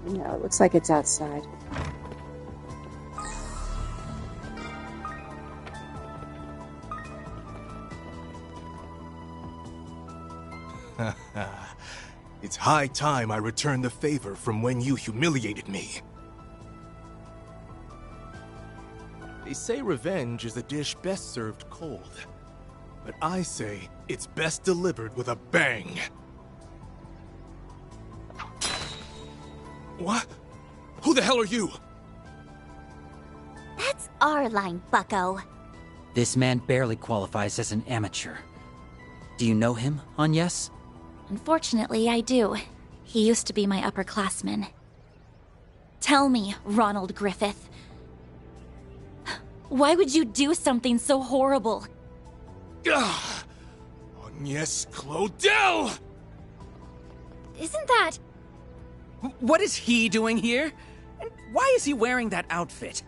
No, it looks like it's outside. It's high time I return the favor from when you humiliated me. They say revenge is a dish best served cold. But I say it's best delivered with a bang. What? Who the hell are you? That's our line, bucko. This man barely qualifies as an amateur. Do you know him, Agnes? Unfortunately, I do. He used to be my upperclassman. Tell me, Ronald Griffith. Why would you do something so horrible? Ugh! Agnes Claudel! Isn't that... What is he doing here? And why is he wearing that outfit?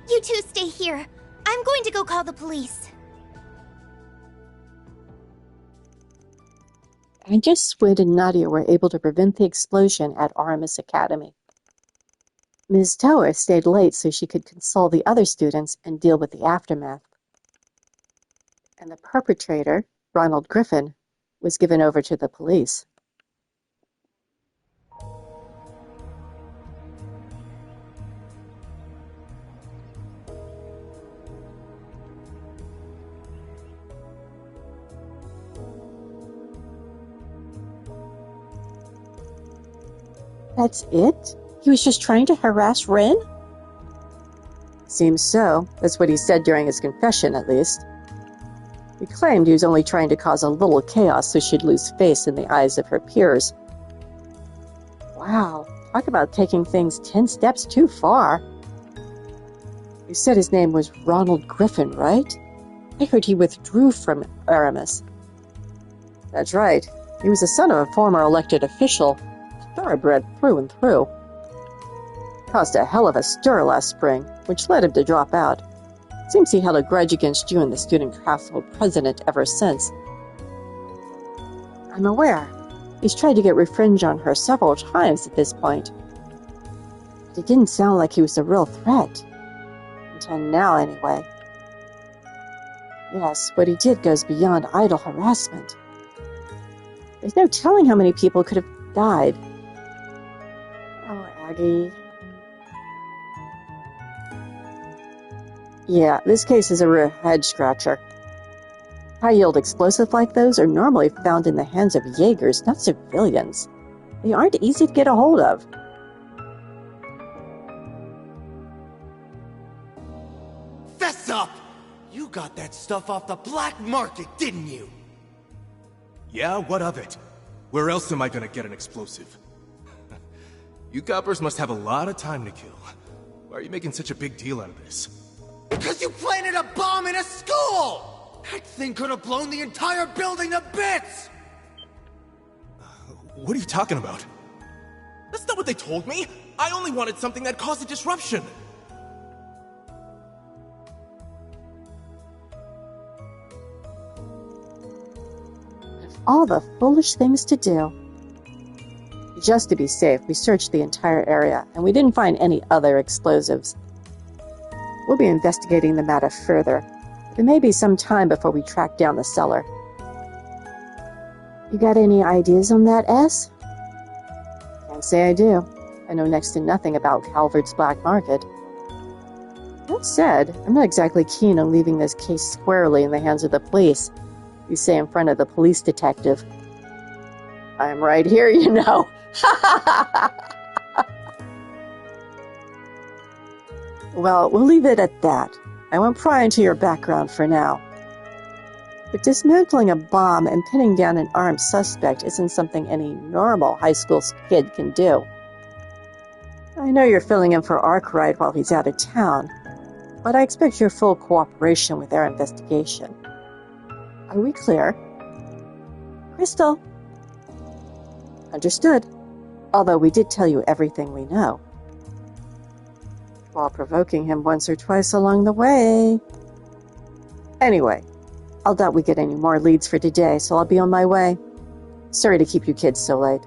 You two stay here. I'm going to go call the police. Agnes, Squid, and Nadia were able to prevent the explosion at Aramis Academy. Ms. Toa stayed late so she could console the other students and deal with the aftermath. And the perpetrator, Ronald Griffin, was given over to the police. That's it? He was just trying to harass Ren? Seems so. That's what he said during his confession, at least. He claimed he was only trying to cause a little chaos so she'd lose face in the eyes of her peers. Wow, talk about taking things 10 steps too far. You said his name was Ronald Griffin, right? I heard he withdrew from Aramis. That's right. He was the son of a former elected official. thoroughbred through and through. Caused a hell of a stir last spring, which led him to drop out. Seems he held a grudge against you and the student council president ever since. I'm aware. He's tried to get revenge on her several times at this point. But it didn't sound like he was a real threat. Until now, anyway. Yes, what he did goes beyond idle harassment. There's no telling how many people could have died. Oh, Aggie. Yeah, this case is a real head-scratcher. High-yield explosives like those are normally found in the hands of Jaegers, not civilians. They aren't easy to get a hold of. Fess up! You got that stuff off the black market, didn't you? Yeah, what of it? Where else am I gonna get an explosive? You coppers must have a lot of time to kill. Why are you making such a big deal out of this? Because you planted a bomb in a school! That thing could have blown the entire building to bits! What are you talking about? That's not what they told me! I only wanted something that caused a disruption! All the foolish things to do. Just to be safe, we searched the entire area, and we didn't find any other explosives. We'll be investigating the matter further. There may be some time before we track down the seller. You got any ideas on that, S? Can't say I do. I know next to nothing about Calvert's black market. That said, I'm not exactly keen on leaving this case squarely in the hands of the police. You say in front of the police detective. I'm right here, you know. Well, we'll leave it at that. I won't pry into your background for now. But dismantling a bomb and pinning down an armed suspect isn't something any normal high school kid can do. I know you're filling in for Arkwright while he's out of town, but I expect your full cooperation with our investigation. Are we clear? Crystal? Understood. Although we did tell you everything we know. While provoking him once or twice along the way. Anyway, I'll doubt we get any more leads for today, so I'll be on my way. Sorry to keep you kids so late.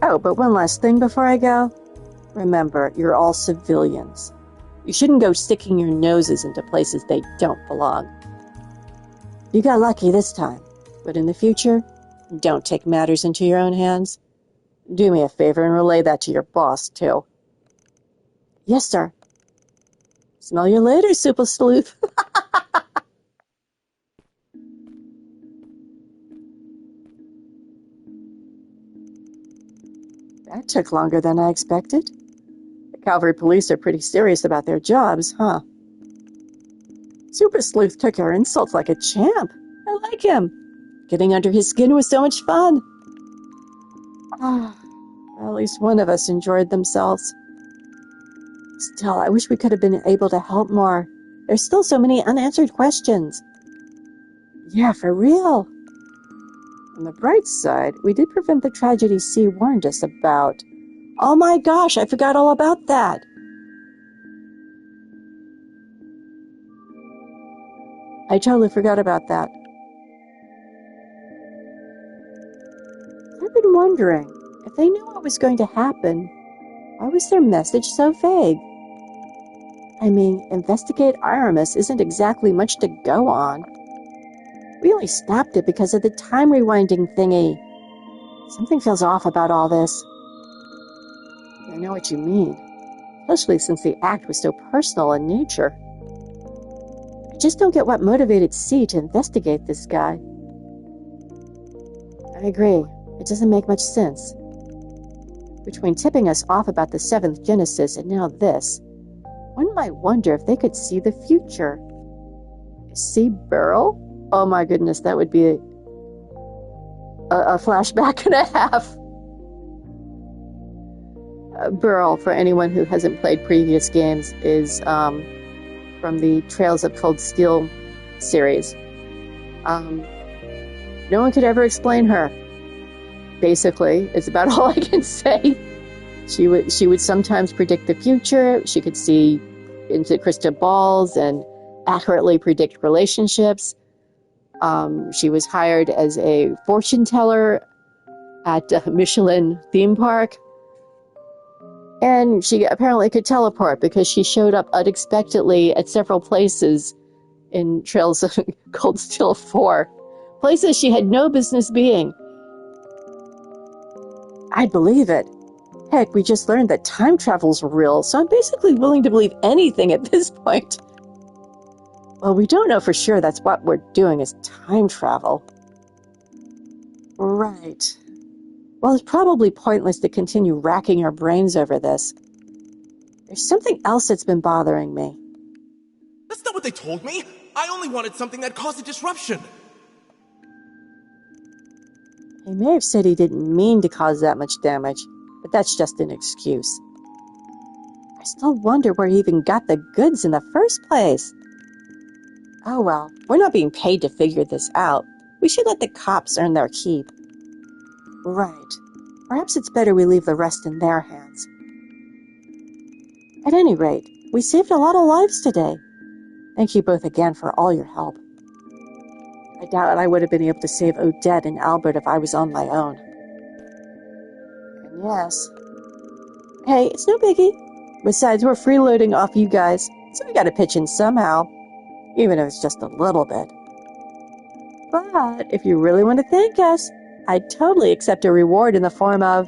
Oh, but one last thing before I go. Remember, you're all civilians. You shouldn't go sticking your noses into places they don't belong. You got lucky this time, but in the future, don't take matters into your own hands. Do me a favor and relay that to your boss, too. Yes, sir. Smell you later, Super Sleuth. That took longer than I expected. The Calvary police are pretty serious about their jobs, huh? Super Sleuth took our insults like a champ. I like him. Getting under his skin was so much fun. Well, at least one of us enjoyed themselves. Still, I wish we could have been able to help more. There's still so many unanswered questions. Yeah, for real. On the bright side, we did prevent the tragedy C warned us about. Oh my gosh, I forgot all about that. I totally forgot about that. I've been wondering, if they knew what was going to happen, why was their message so vague? I mean, investigate Aramis isn't exactly much to go on. We only stopped it because of the time rewinding thingy. Something feels off about all this. I know what you mean, especially since the act was so personal in nature. I just don't get what motivated C to investigate this guy. I agree. It doesn't make much sense. Between tipping us off about the 7th Genesis and now this, one might wonder if they could see the future. See Burl? Oh my goodness, that would be a flashback and a half. Burl, for anyone who hasn't played previous games, is from the Trails of Cold Steel series. No one could ever explain her. basically, is about all I can say. She would sometimes predict the future. She could see into crystal balls and accurately predict relationships. She was hired as a fortune teller at a Michelin theme park. And she apparently could teleport because she showed up unexpectedly at several places in Trails of Cold Steel 4. Places she had no business being. I believe it. Heck, we just learned that time travel's real, so I'm basically willing to believe anything at this point. Well, we don't know for sure that's what we're doing is time travel. Right. Well, it's probably pointless to continue racking our brains over this. There's something else that's been bothering me. That's not what they told me! I only wanted something that caused a disruption! He may have said he didn't mean to cause that much damage, but that's just an excuse. I still wonder where he even got the goods in the first place. Oh well, we're not being paid to figure this out. We should let the cops earn their keep. Right. Perhaps it's better we leave the rest in their hands. At any rate, we saved a lot of lives today. Thank you both again for all your help. I doubt I would have been able to save Odette and Albert if I was on my own. And yes. Hey, it's no biggie. Besides, we're freeloading off you guys, so we gotta pitch in somehow, even if it's just a little bit. But if you really want to thank us, I'd totally accept a reward in the form of,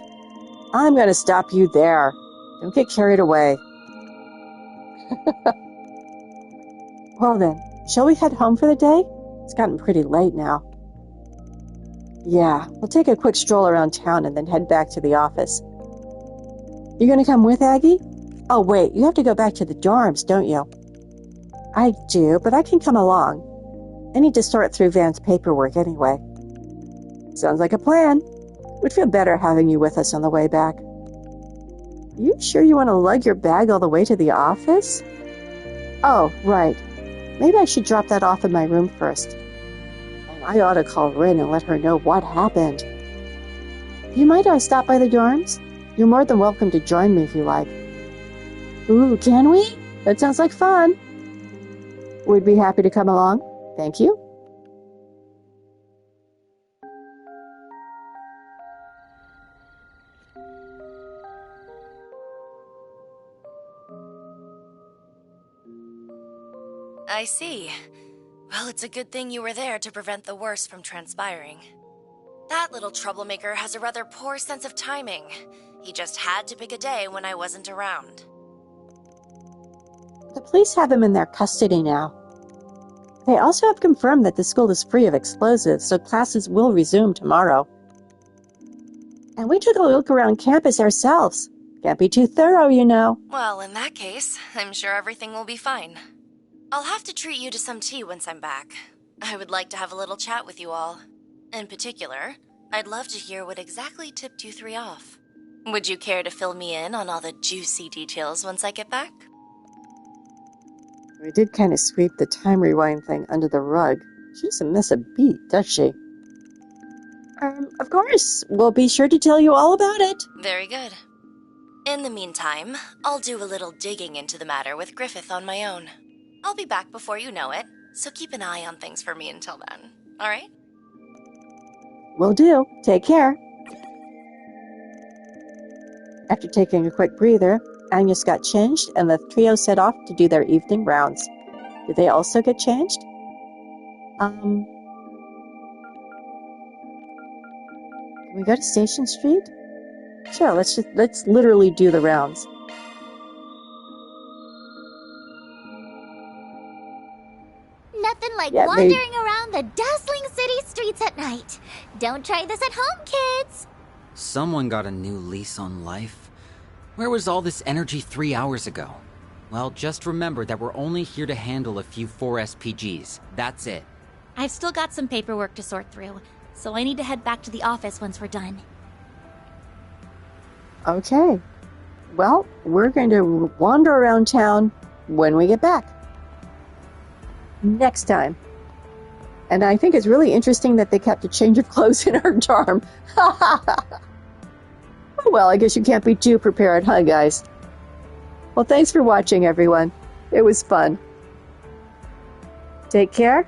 I'm gonna stop you there. Don't get carried away. Well then, shall we head home for the day? It's gotten pretty late now. Yeah, we'll take a quick stroll around town and then head back to the office. You gonna come with, Aggie? Oh wait, you have to go back to the dorms, don't you? I do, but I can come along. I need to sort through Van's paperwork anyway. Sounds like a plan. Would feel better having you with us on the way back. You sure you want to lug your bag all the way to the office? Oh, right. Maybe I should drop that off in my room first. And I ought to call Rin and let her know what happened. Do you mind if I stop by the dorms? You're more than welcome to join me if you like. Ooh, can we? That sounds like fun. We'd be happy to come along. Thank you. I see. Well, it's a good thing you were there to prevent the worst from transpiring. That little troublemaker has a rather poor sense of timing. He just had to pick a day when I wasn't around. The police have him in their custody now. They also have confirmed that the school is free of explosives, so classes will resume tomorrow. And we took a look around campus ourselves. Can't be too thorough, you know. Well, in that case, I'm sure everything will be fine. I'll have to treat you to some tea once I'm back. I would like to have a little chat with you all. In particular, I'd love to hear what exactly tipped you three off. Would you care to fill me in on all the juicy details once I get back? We did kind of sweep the time rewind thing under the rug. She doesn't miss a beat, does she? Of course. We'll be sure to tell you all about it. Very good. In the meantime, I'll do a little digging into the matter with Griffith on my own. I'll be back before you know it, so keep an eye on things for me until then, alright? Will do. Take care. After taking a quick breather, Agnes got changed and the trio set off to do their evening rounds. Did they also get changed? Can we go to Station Street? Sure, let's literally do the rounds. Nothing like wandering around the dazzling city streets at night. Don't try this at home, kids. Someone got a new lease on life. Where was all this energy 3 hours ago? Well, just remember that we're only here to handle a few 4 SPGs. That's it. I've still got some paperwork to sort through, so I need to head back to the office once we're done. Okay. Well, we're going to wander around town when we get back. Next time And I think it's really interesting that they kept a change of clothes in her dorm. Well, I guess you can't be too prepared, huh, guys? Well, thanks for watching, everyone. It was fun. Take care,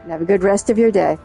and have a good rest of your day.